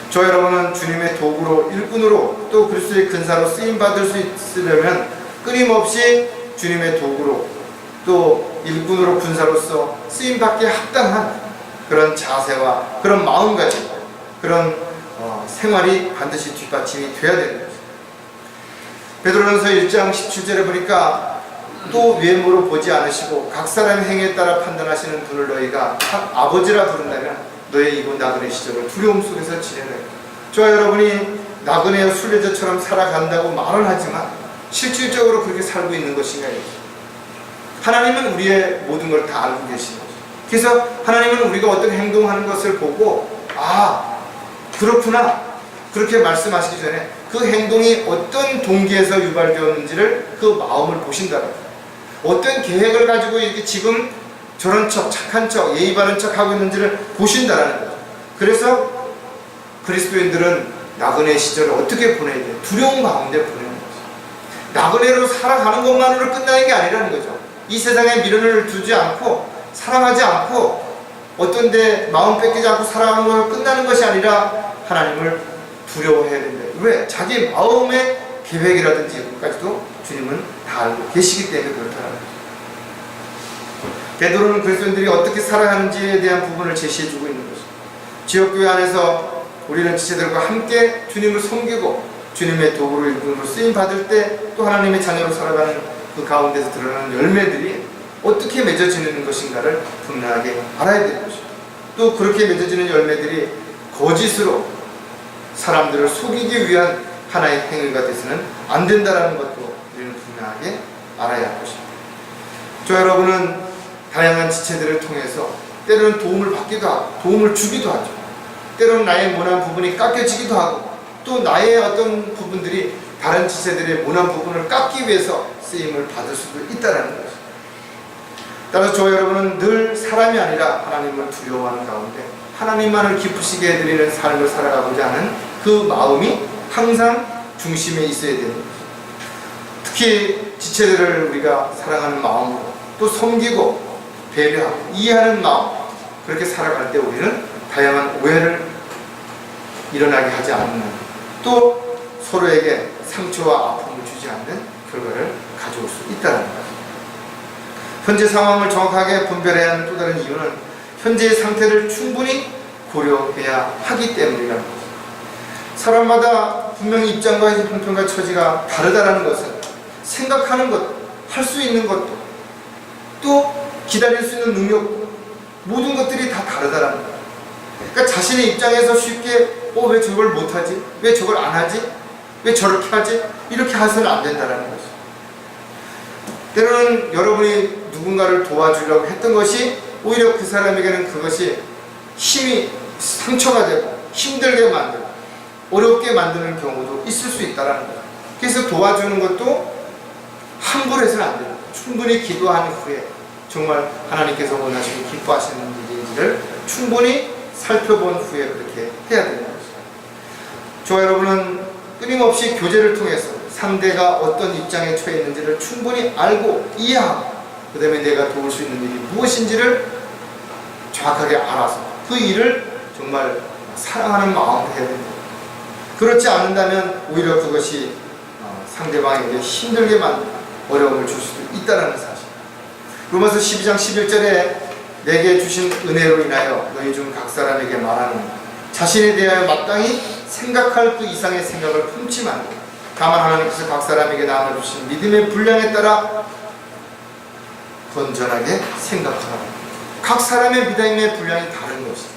저 여러분은 주님의 도구로, 일꾼으로, 또 그리스도의 근사로 쓰임받을 수 있으려면 끊임없이 주님의 도구로, 또 일꾼으로, 군사로서 쓰임받기에 합당한 그런 자세와 그런 마음가짐, 그런 생활이 반드시 뒷받침이 돼야 되는 거죠. 베드로전서 1장 17절에 보니까 또 외모로 보지 않으시고 각 사람의 행위에 따라 판단하시는 분을 너희가 아버지라 부른다면 너의 이고 나그네 시절을 두려움 속에서 지내라. 저와 여러분이 나그네와 순례자처럼 살아간다고 말은 하지만 실질적으로 그렇게 살고 있는 것인가? 하나님은 우리의 모든 걸 다 알고 계신 거죠. 그래서 하나님은 우리가 어떤 행동하는 것을 보고 그렇구나 그렇게 말씀하시기 전에 그 행동이 어떤 동기에서 유발되었는지를 그 마음을 보신다는 거예요. 어떤 계획을 가지고 이렇게 지금 저런 척, 착한 척, 예의 바른 척 하고 있는지를 보신다는 거죠. 그래서 그리스도인들은 나그네 시절을 어떻게 보내야 돼요? 두려움 가운데 보내는 거죠. 나그네로 살아가는 것만으로 끝나는 게 아니라는 거죠. 이 세상에 미련을 두지 않고 사랑하지 않고 어떤 데 마음 뺏기지 않고 살아가는 걸 끝나는 것이 아니라 하나님을 두려워해야 된다. 왜? 자기 마음의 계획이라든지 이것까지도 주님은 다 알고 계시기 때문에 그렇다는 거죠. 베드로는 그리스도인들이 어떻게 살아가는지에 대한 부분을 제시해주고 있는 것이죠. 지역교회 안에서 우리는 지체들과 함께 주님을 섬기고 주님의 도구로 일꾼으로 쓰임받을 때 또 하나님의 자녀로 살아가는 그 가운데서 드러나는 열매들이 어떻게 맺어지는 것인가를 분명하게 알아야 되는 것이죠. 또 그렇게 맺어지는 열매들이 거짓으로 사람들을 속이기 위한 하나의 행위가 돼서는 안 된다는 것도 우리는 분명하게 알아야 할 것입니다. 저 여러분은 다양한 지체들을 통해서 때로는 도움을 받기도 하고 도움을 주기도 하죠. 때로는 나의 모난 부분이 깎여지기도 하고 또 나의 어떤 부분들이 다른 지체들의 모난 부분을 깎기 위해서 쓰임을 받을 수도 있다는 것입니다. 따라서 저 여러분은 늘 사람이 아니라 하나님을 두려워하는 가운데 하나님만을 기쁘시게 해드리는 삶을 살아가고자 하는 그 마음이 항상 중심에 있어야 되는 것입니다. 특히 지체들을 우리가 사랑하는 마음으로 또 섬기고 배려하고 이해하는 마음, 그렇게 살아갈 때 우리는 다양한 오해를 일어나게 하지 않는, 또 서로에게 상처와 아픔을 주지 않는 결과를 가져올 수 있다는 것. 현재 상황을 정확하게 분별해야 하는 또 다른 이유는 현재의 상태를 충분히 고려해야 하기 때문이라는 것. 사람마다 분명히 입장과 형편과 처지가 다르다는 것은 생각하는 것, 할 수 있는 것도, 또 기다릴 수 있는 능력도, 모든 것들이 다 다르다는 것. 그러니까 자신의 입장에서 쉽게 왜 저걸 못하지? 왜 저걸 안 하지? 왜 저렇게 하지? 이렇게 해서는 안 된다는 거죠. 때로는 여러분이 누군가를 도와주려고 했던 것이 오히려 그 사람에게는 그것이 힘이 상처가 되고 힘들게 만들고 어렵게 만드는 경우도 있을 수 있다는 거예요. 그래서 도와주는 것도 함부로 해서는 안 돼요. 충분히 기도한 후에 정말 하나님께서 원하시고 기뻐하시는 일인지를 충분히 살펴본 후에 그렇게 해야 되는 거죠. 저와 여러분은 끊임없이 교제를 통해서 상대가 어떤 입장에 처해 있는지를 충분히 알고 이해하고 그 다음에 내가 도울 수 있는 일이 무엇인지를 정확하게 알아서 그 일을 정말 사랑하는 마음으로 해야 됩니다. 그렇지 않는다면 오히려 그것이 상대방에게 힘들게 만들고 어려움을 줄 수도 있다는 사실. 로마서 12장 11절에 내게 주신 은혜로 인하여 너희 중 각 사람에게 말하는 자신에 대하여 마땅히 생각할 그 이상의 생각을 품지 말고 다만 하나님께서 각 사람에게 나눠주신 믿음의 분량에 따라 건전하게 생각하라. 각 사람의 믿음의 분량이 다른 것이다.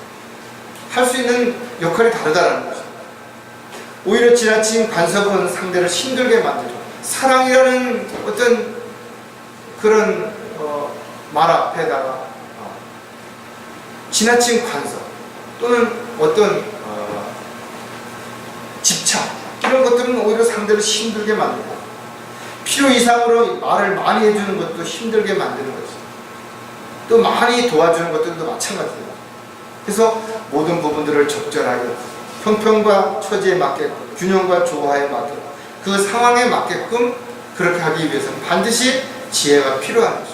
할 수 있는 역할이 다르다는 것이다. 오히려 지나친 간섭은 상대를 힘들게 만들죠. 사랑이라는 어떤 그런 말 앞에다가 지나친 간섭 또는 어떤 집착 이런 것들은 오히려 상대를 힘들게 만들고 필요 이상으로 말을 많이 해주는 것도 힘들게 만드는 거죠. 또 많이 도와주는 것들도 마찬가지입니다. 그래서 모든 부분들을 적절하게 형편과 처지에 맞게끔 균형과 조화에 맞게끔 그 상황에 맞게끔 그렇게 하기 위해서는 반드시 지혜가 필요한 거죠.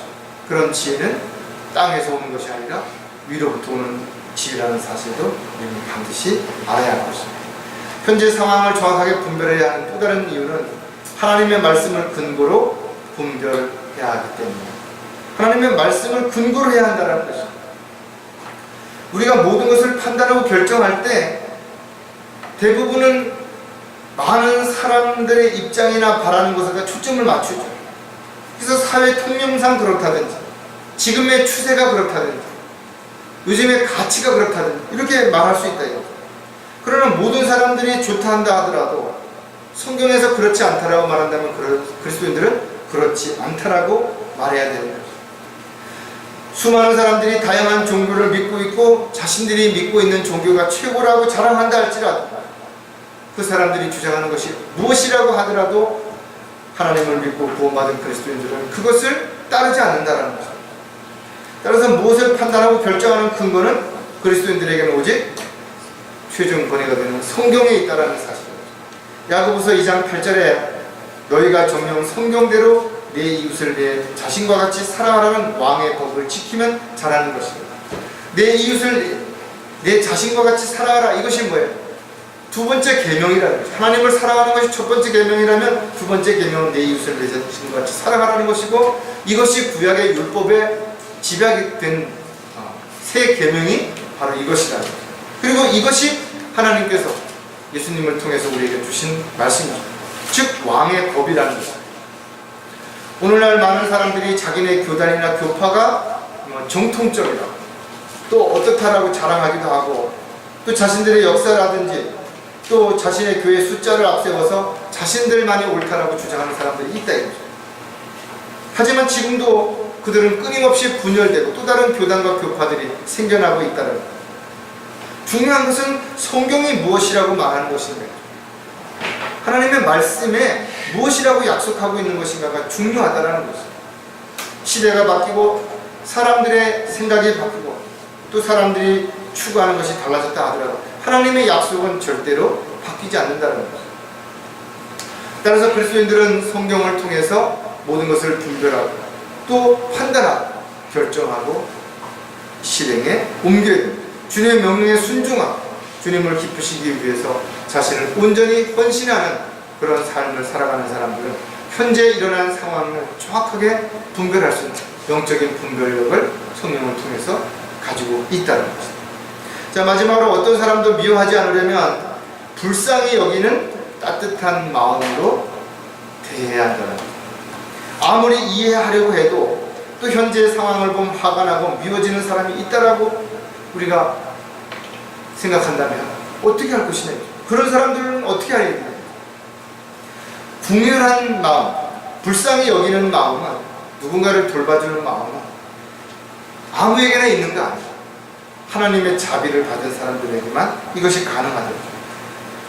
그런 지혜는 땅에서 오는 것이 아니라 위로부터 오는 지혜라는 사실도 우리는 반드시 알아야 할 것입니다. 현재 상황을 정확하게 분별해야 하는 또 다른 이유는 하나님의 말씀을 근거로 분별해야 하기 때문입니다. 하나님의 말씀을 근거로 해야 한다는 것입니다. 우리가 모든 것을 판단하고 결정할 때 대부분은 많은 사람들의 입장이나 바라는 것에 초점을 맞추죠. 그래서 사회 통념상 그렇다든지 지금의 추세가 그렇다든지 요즘의 가치가 그렇다든지 이렇게 말할 수 있다 이거죠. 그러나 모든 사람들이 좋다 한다 하더라도 성경에서 그렇지 않다라고 말한다면 그리스도인들은 그렇지 않다라고 말해야 되는 거죠. 수많은 사람들이 다양한 종교를 믿고 있고 자신들이 믿고 있는 종교가 최고라고 자랑한다 할지라도 그 사람들이 주장하는 것이 무엇이라고 하더라도 하나님을 믿고 구원받은 그리스도인들은 그것을 따르지 않는다는 것입니다. 따라서 무엇을 판단하고 결정하는 근거는 그리스도인들에게는 오직 최종 권위가 되는 성경에 있다는 사실입니다. 야고보서 2장 8절에 너희가 정녕 성경대로 내 이웃을 내 자신과 같이 사랑하라는 왕의 법을 지키면 잘하는 것입니다. 내 이웃을 내 자신과 같이 사랑하라 이것이 뭐예요? 두 번째 계명이라는 거죠. 하나님을 사랑하는 것이 첫 번째 계명이라면 두 번째 계명은 내 이웃을 내 자신과 같이 사랑하라는 것이고 이것이 구약의 율법의 집약이 된 새 계명이 바로 이것이라는 거죠. 그리고 이것이 하나님께서 예수님을 통해서 우리에게 주신 말씀이죠. 즉 왕의 법이라는 것입니다. 오늘날 많은 사람들이 자기네 교단이나 교파가 정통적이다 또 어떻다라고 자랑하기도 하고 또 자신들의 역사라든지 또 자신의 교회 숫자를 앞세워서 자신들만이 옳다라고 주장하는 사람들이 있다 이거죠. 하지만 지금도 그들은 끊임없이 분열되고 또 다른 교단과 교파들이 생겨나고 있다는 것. 중요한 것은 성경이 무엇이라고 말하는 것인가, 하나님의 말씀에 무엇이라고 약속하고 있는 것인가가 중요하다는 것입니다. 시대가 바뀌고 사람들의 생각이 바뀌고 또 사람들이 추구하는 것이 달라졌다 하더라도 하나님의 약속은 절대로 바뀌지 않는다는 것입니다. 따라서 그리스도인들은 성경을 통해서 모든 것을 분별하고 또 판단하고 결정하고 실행에 옮겨야 됩니다. 주님의 명령에 순종하고 주님을 기쁘시기 위해서 자신을 온전히 헌신하는 그런 삶을 살아가는 사람들은 현재 일어난 상황을 정확하게 분별할 수 있는 영적인 분별력을 성령을 통해서 가지고 있다는 것입니다. 자, 마지막으로 어떤 사람도 미워하지 않으려면 불쌍히 여기는 따뜻한 마음으로 대해야 한다는 것입니다. 아무리 이해하려고 해도 또 현재 상황을 보면 화가 나고 미워지는 사람이 있다라고 우리가 생각한다면 어떻게 할 것이냐. 그런 사람들은 어떻게 해야 되냐. 궁휼한 마음, 불쌍히 여기는 마음은, 누군가를 돌봐주는 마음은 아무에게나 있는 거 아니에요. 하나님의 자비를 받은 사람들에게만 이것이 가능하다.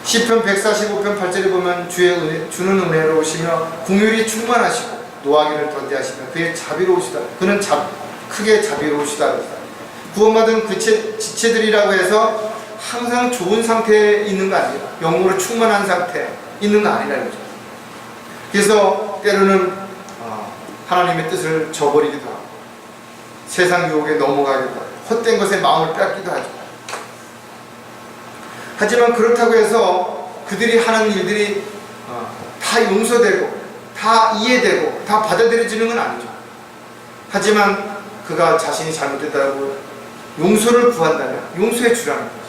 시편 145편 8절에 보면 주는 은혜로우시며 궁휼이 충만하시고 노하기를 더디하시며 그의 자비로우시다. 그는 크게 자비로우시다. 구원받은 그 지체들이라고 해서 항상 좋은 상태에 있는 거 아니에요. 영으로 충만한 상태에 있는 거 아니라는 거죠. 그래서 때로는 하나님의 뜻을 저버리기도 하고 세상 유혹에 넘어가기도 하고 헛된 것에 마음을 뺏기도 하죠. 하지만 그렇다고 해서 그들이 하는 일들이 다 용서되고 다 이해되고 다 받아들여지는 건 아니죠. 하지만 그가 자신이 잘못했다고 용서를 구한다면 용서해 주라는 거죠.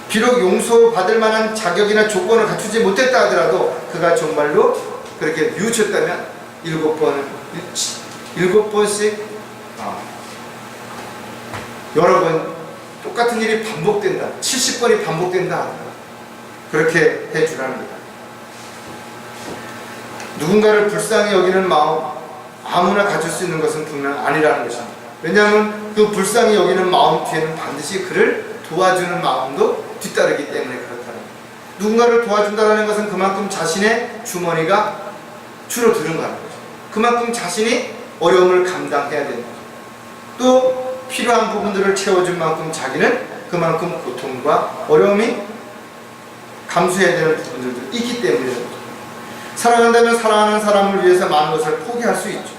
비록 용서받을 만한 자격이나 조건을 갖추지 못했다 하더라도 그가 정말로 그렇게 뉘우쳤다면 7번씩 여러 번 똑같은 일이 반복된다. 70번이 반복된다. 그렇게 해주라는 거다. 누군가를 불쌍히 여기는 마음 아무나 가질 수 있는 것은 분명 아니라는 것입니다. 왜냐하면 그 불쌍히 여기는 마음 뒤에는 반드시 그를 도와주는 마음도 뒤따르기 때문에 그렇다는 거예요. 누군가를 도와준다는 것은 그만큼 자신의 주머니가 줄어드는 거라는 거죠. 그만큼 자신이 어려움을 감당해야 되는 거죠. 또 필요한 부분들을 채워줄 만큼 자기는 그만큼 고통과 어려움이 감수해야 되는 부분들도 있기 때문에 사랑한다면 사랑하는 사람을 위해서 많은 것을 포기할 수 있죠.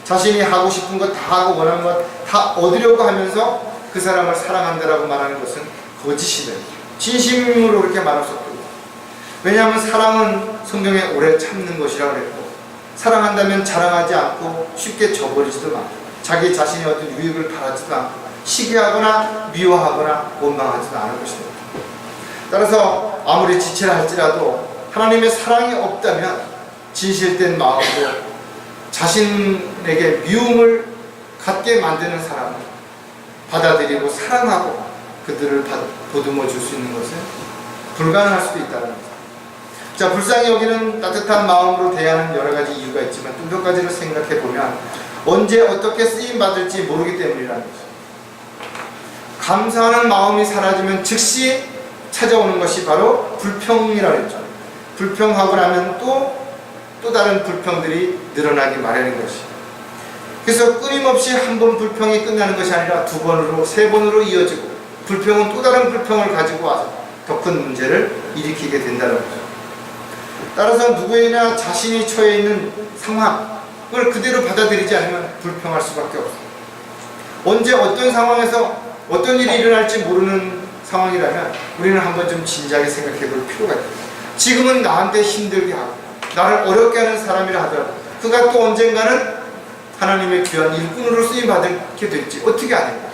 자신이 하고 싶은 것 다 하고 원하는 것 다 얻으려고 하면서 그 사람을 사랑한다라고 말하는 것은 거짓이다. 진심으로 그렇게 말할 수 없거든요. 왜냐하면 사랑은 성경에 오래 참는 것이라고 했고 사랑한다면 자랑하지 않고 쉽게 저버리지도 않고 자기 자신의 어떤 유익을 바라지도 않고 시기하거나 미워하거나 원망하지도 않을 것입니다. 따라서 아무리 지체를 할지라도 하나님의 사랑이 없다면 진실된 마음으로 자신에게 미움을 갖게 만드는 사람을 받아들이고 사랑하고 그들을 보듬어 줄 수 있는 것은 불가능할 수도 있다는 거죠. 자, 불쌍히 여기는 따뜻한 마음으로 대하는 여러 가지 이유가 있지만 또 몇 가지를 생각해 보면 언제 어떻게 쓰임 받을지 모르기 때문이라는 거죠. 감사하는 마음이 사라지면 즉시 찾아오는 것이 바로 불평이라고 했죠. 불평하고 나면 또 다른 불평들이 늘어나기 마련인 것이. 그래서 끊임없이 한 번 불평이 끝나는 것이 아니라 2번으로 3번으로 이어지고 불평은 또 다른 불평을 가지고 와서 더 큰 문제를 일으키게 된다는 거죠. 따라서 누구에나 자신이 처해 있는 상황을 그대로 받아들이지 않으면 불평할 수밖에 없어요. 언제 어떤 상황에서 어떤 일이 일어날지 모르는 상황이라면 우리는 한번 좀 진지하게 생각해 볼 필요가 있다. 지금은 나한테 힘들게 하고 나를 어렵게 하는 사람이라 하더라도 그가 또 언젠가는 하나님의 귀한 일꾼으로 쓰임받게 될지 어떻게 아는가.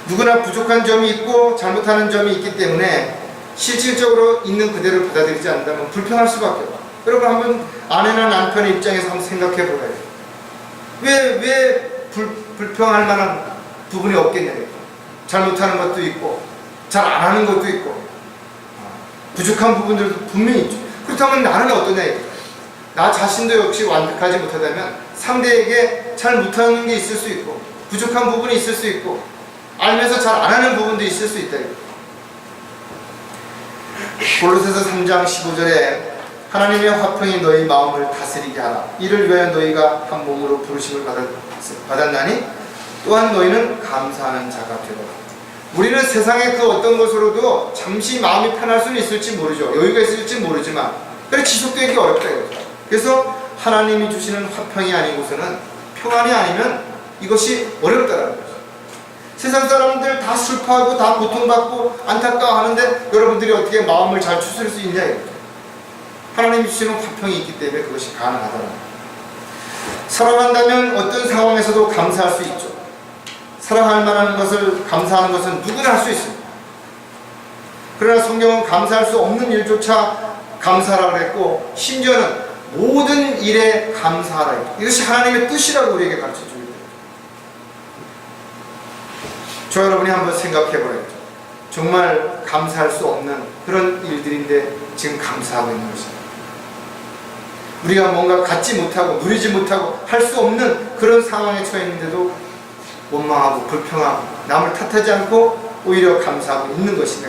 누구나 부족한 점이 있고 잘못하는 점이 있기 때문에 실질적으로 있는 그대로 받아들이지 않는다면 불평할 수밖에 없어요. 여러분 한번 아내나 남편의 입장에서 한번 생각해 보아요. 왜 불평할 만한 부분이 없겠냐고요. 잘못하는 것도 있고 잘 안 하는 것도 있고 부족한 부분들도 분명히 있죠. 그렇다면 나는 어떠냐 이거죠. 나 자신도 역시 완벽하지 못하다면 상대에게 잘 못하는 게 있을 수 있고 부족한 부분이 있을 수 있고 알면서 잘 안 하는 부분도 있을 수 있다 이거죠. 골로새서 3장 15절에 하나님의 화평이 너희 마음을 다스리게 하라. 이를 위하여 너희가 한 몸으로 부르심을 받았나니 또한 너희는 감사하는 자가 되라. 우리는 세상의 그 어떤 것으로도 잠시 마음이 편할 수는 있을지 모르죠. 여유가 있을지 모르지만 그래 지속되기 어렵다 이거죠. 그래서 하나님이 주시는 화평이 아니고서는 평안이 아니면 이것이 어렵다라는 거죠. 세상 사람들 다 슬퍼하고 다 고통받고 안타까워하는데 여러분들이 어떻게 마음을 잘 추스릴 수 있냐 이거죠. 하나님이 주시는 화평이 있기 때문에 그것이 가능하다는 거죠. 사랑한다면 어떤 상황에서도 감사할 수 있죠. 사랑할 만한 것을 감사하는 것은 누구나 할 수 있습니다. 그러나 성경은 감사할 수 없는 일조차 감사하라고 했고 심지어는 모든 일에 감사하라 했고 이것이 하나님의 뜻이라고 우리에게 가르쳐줍니다. 저 여러분이 한번 생각해 보라죠. 정말 감사할 수 없는 그런 일들인데 지금 감사하고 있는 것입니다. 우리가 뭔가 갖지 못하고 누리지 못하고 할 수 없는 그런 상황에 처해 있는데도 원망하고 불평하고 남을 탓하지 않고 오히려 감사하고 있는 것인가.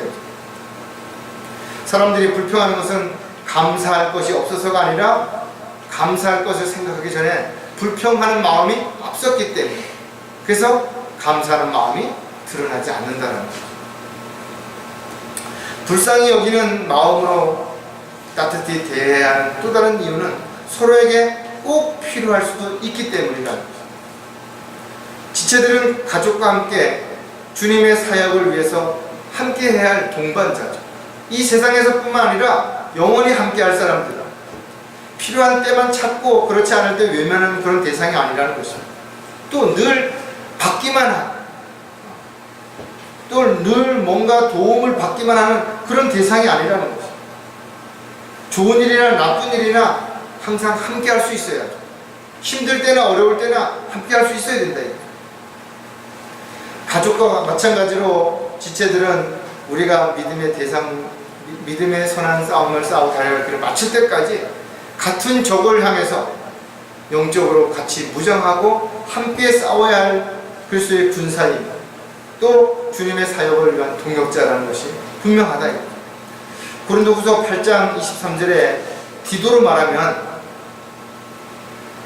사람들이 불평하는 것은 감사할 것이 없어서가 아니라 감사할 것을 생각하기 전에 불평하는 마음이 앞섰기 때문에, 그래서 감사하는 마음이 드러나지 않는다는 거죠. 불쌍히 여기는 마음으로 따뜻히 대해야 하는 또 다른 이유는 서로에게 꼭 필요할 수도 있기 때문이라는 거죠. 지체들은 가족과 함께 주님의 사역을 위해서 함께 해야 할 동반자죠. 이 세상에서 뿐만 아니라 영원히 함께 할 사람들, 필요한 때만 찾고 그렇지 않을 때 외면하는 그런 대상이 아니라는 것입니다. 또 늘 받기만 하는, 또 늘 뭔가 도움을 받기만 하는 그런 대상이 아니라는 것입니다. 좋은 일이나 나쁜 일이나 항상 함께 할 수 있어야죠. 힘들 때나 어려울 때나 함께 할 수 있어야 된다. 가족과 마찬가지로 지체들은 우리가 믿음의 선한 싸움을 싸우고 다양한 길을 마칠 때까지 같은 적을 향해서 영적으로 같이 무장하고 함께 싸워야 할 그리스도의 군사입니다. 또 주님의 사역을 위한 동역자라는 것이 분명하다. 고린도후서 8장 23절에 디도로 말하면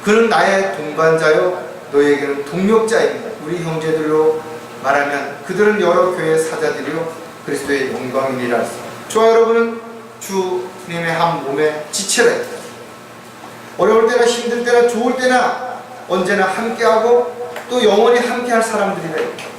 그는 나의 동반자요 너희에게는 동역자입니다. 우리 형제들로 말하면 그들은 여러 교회의 사자들이요 그리스도의 영광이니라 했습니다. 저와 여러분은 주님의 한 몸의 지체라. 어려울 때나 힘들 때나 좋을 때나 언제나 함께하고 또 영원히 함께할 사람들이라.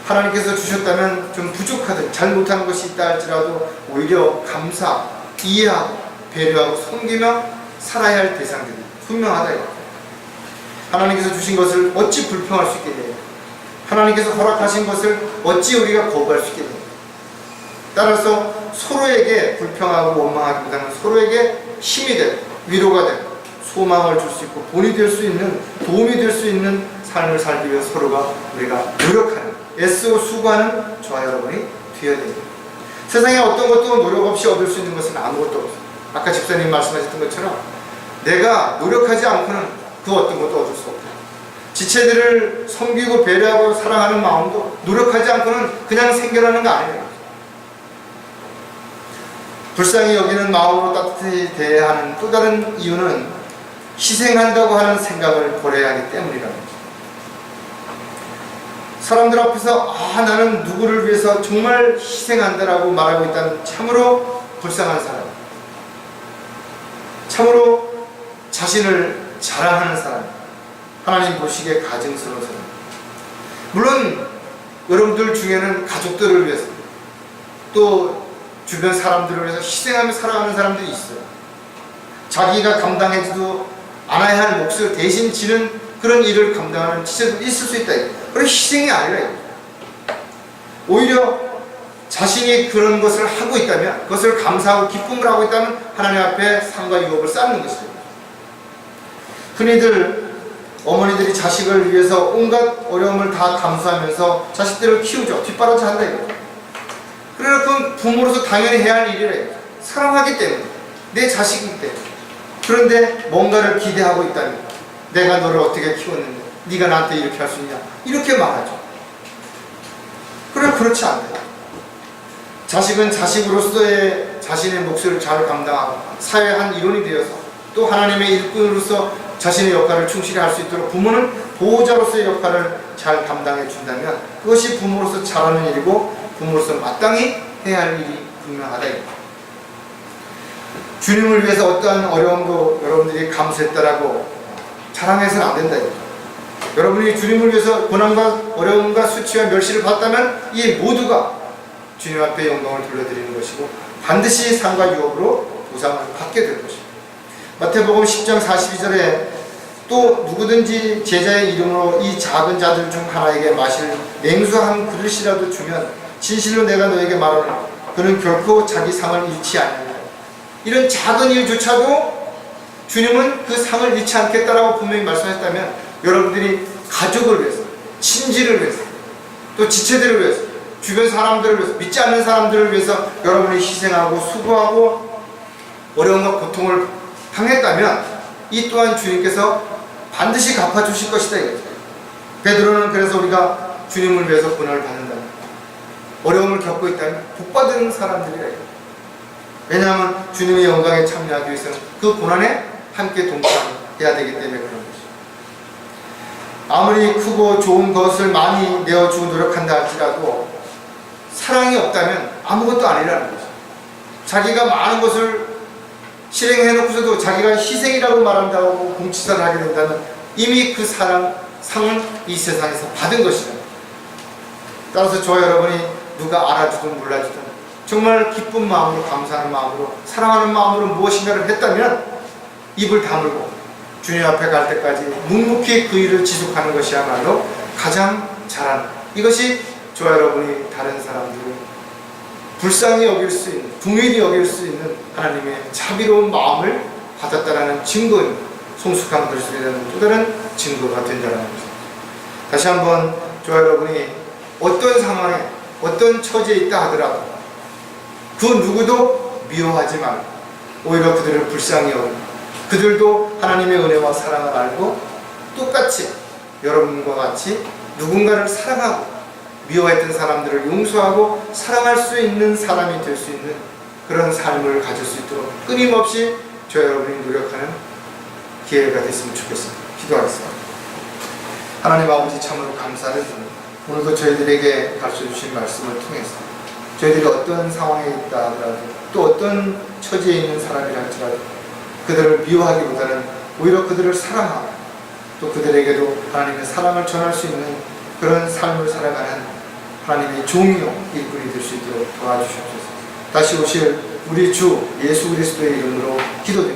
하나님께서 주셨다면 좀 부족하든 잘 못하는 것이 있다 할지라도 오히려 감사, 이해하고 배려하고 섬기며 살아야 할 대상들이 분명하다. 하나님께서 주신 것을 어찌 불평할 수 있겠느냐. 하나님께서 허락하신 것을 어찌 우리가 거부할 수 있겠느냐. 따라서 서로에게 불평하고 원망하기보다는 서로에게 힘이 되고 위로가 되고 소망을 줄 수 있고 본이 될 수 있는, 도움이 될 수 있는 삶을 살기 위해 서로가 우리가 노력하는, 애쓰고 수고하는 저와 여러분이 되어야 됩니다. 세상에 어떤 것도 노력 없이 얻을 수 있는 것은 아무것도 없어요. 아까 집사님 말씀하셨던 것처럼 내가 노력하지 않고는 그 어떤 것도 얻을 수 없다. 지체들을 섬기고 배려하고 사랑하는 마음도 노력하지 않고는 그냥 생겨나는 거 아니에요. 불쌍히 여기는 마음으로 따뜻히 대해야 하는 또 다른 이유는 희생한다고 하는 생각을 버려야 하기 때문이라는 거죠. 사람들 앞에서 나는 누구를 위해서 정말 희생한다라고 말하고 있다는 참으로 불쌍한 사람, 참으로 자신을 자랑하는 사람, 하나님 보시기에 가증스러운 사람. 물론 여러분들 중에는 가족들을 위해서 또 주변 사람들을 위해서 희생하며 살아가는 사람들이 있어요. 자기가 감당하지도 않아야 할 몫을 대신 지는 그런 일을 감당하는 지체도 있을 수 있다. 그런 희생이 아니라 오히려 자신이 그런 것을 하고 있다면, 그것을 감사하고 기쁨을 하고 있다면 하나님 앞에 상과 유업을 쌓는 것이죠. 흔히들 어머니들이 자식을 위해서 온갖 어려움을 다 감수하면서 자식들을 키우죠. 뒷바라지 한다 이거죠. 그러나 그건 부모로서 당연히 해야 할 일이래요. 사랑하기 때문에, 내 자식이기 때문에. 그런데 뭔가를 기대하고 있다면, 내가 너를 어떻게 키웠는데 네가 나한테 이렇게 할 수 있냐, 이렇게 말하죠. 그러나 그렇지 않다. 자식은 자식으로서의 자신의 몫을 잘 감당하고 사회의 한 일원이 되어서 또 하나님의 일꾼으로서 자신의 역할을 충실히 할 수 있도록 부모는 보호자로서의 역할을 잘 감당해 준다면 그것이 부모로서 잘하는 일이고 부모로서 마땅히 해야 할 일이 분명하다. 주님을 위해서 어떠한 어려움도 여러분들이 감수했다라고 자랑해서는 안 된다. 여러분이 주님을 위해서 고난과 어려움과 수치와 멸시를 받았다면 이 모두가 주님 앞에 영광을 돌려드리는 것이고 반드시 상과 유업으로 보상을 받게 될 것입니다. 마태복음 10장 42절에 또 누구든지 제자의 이름으로 이 작은 자들 중 하나에게 마실 냉수 한 그릇이라도 주면 진실로 내가 너에게 말하노니 그는 결코 자기 상을 잃지 아니하리라. 이런 작은 일조차도 주님은 그 상을 잃지 않겠다라고 분명히 말씀하셨다면 여러분들이 가족을 위해서, 친지를 위해서, 또 지체들을 위해서, 주변 사람들을 위해서, 믿지 않는 사람들을 위해서 여러분이 희생하고 수고하고 어려움과 고통을 당했다면 이 또한 주님께서 반드시 갚아주실 것이다 이거죠. 베드로는 그래서 우리가 주님을 위해서 고난을 받는다면, 어려움을 겪고 있다면 복받은 사람들이라 이거죠. 왜냐하면 주님의 영광에 참여하기 위해서는 그 고난에 함께 동참해야 되기 때문에 그런 거죠. 아무리 크고 좋은 것을 많이 내어주고 노력한다 할지라도 사랑이 없다면 아무것도 아니라는 거죠. 자기가 많은 것을 실행해놓고서도 자기가 희생이라고 말한다고 공치사를 하게 된다면 이미 그 상을 이 세상에서 받은 것이다. 따라서 저와 여러분이 누가 알아주든 몰라주든 정말 기쁜 마음으로, 감사하는 마음으로, 사랑하는 마음으로 무엇인가를 했다면 입을 다물고 주님 앞에 갈 때까지 묵묵히 그 일을 지속하는 것이야말로 가장 잘하는, 이것이 저와 여러분이 다른 다른사람들을 불쌍히 여길 수 있는, 궁일이 여길 수 있는 하나님의 자비로운 마음을 받았다라는 증거입니다. 성숙한 그리스도에 대한 또 다른 증거가 된다는 것입니다. 다시 한번 저와 여러분이 어떤 상황에, 어떤 처지에 있다 하더라도 그 누구도 미워하지 말고 오히려 그들을 불쌍히 여기고, 그들도 하나님의 은혜와 사랑을 알고 똑같이 여러분과 같이 누군가를 사랑하고 미워했던 사람들을 용서하고 사랑할 수 있는 사람이 될 수 있는 그런 삶을 가질 수 있도록 끊임없이 저 여러분이 노력하는 기회가 됐으면 좋겠습니다. 기도하겠습니다. 하나님 아버지, 참으로 감사를 드립니다. 오늘도 저희들에게 가르쳐주신 말씀을 통해서 저희들이 어떤 상황에 있다 하더라도 또 어떤 처지에 있는 사람이라 할지라도 그들을 미워하기보다는 오히려 그들을 사랑하고 또 그들에게도 하나님의 사랑을 전할 수 있는 그런 삶을 살아가는 하나님의 종이요 일꾼이 될 수 있도록 도와주시옵소서. 다시 오실 우리 주 예수 그리스도의 이름으로 기도드립니다.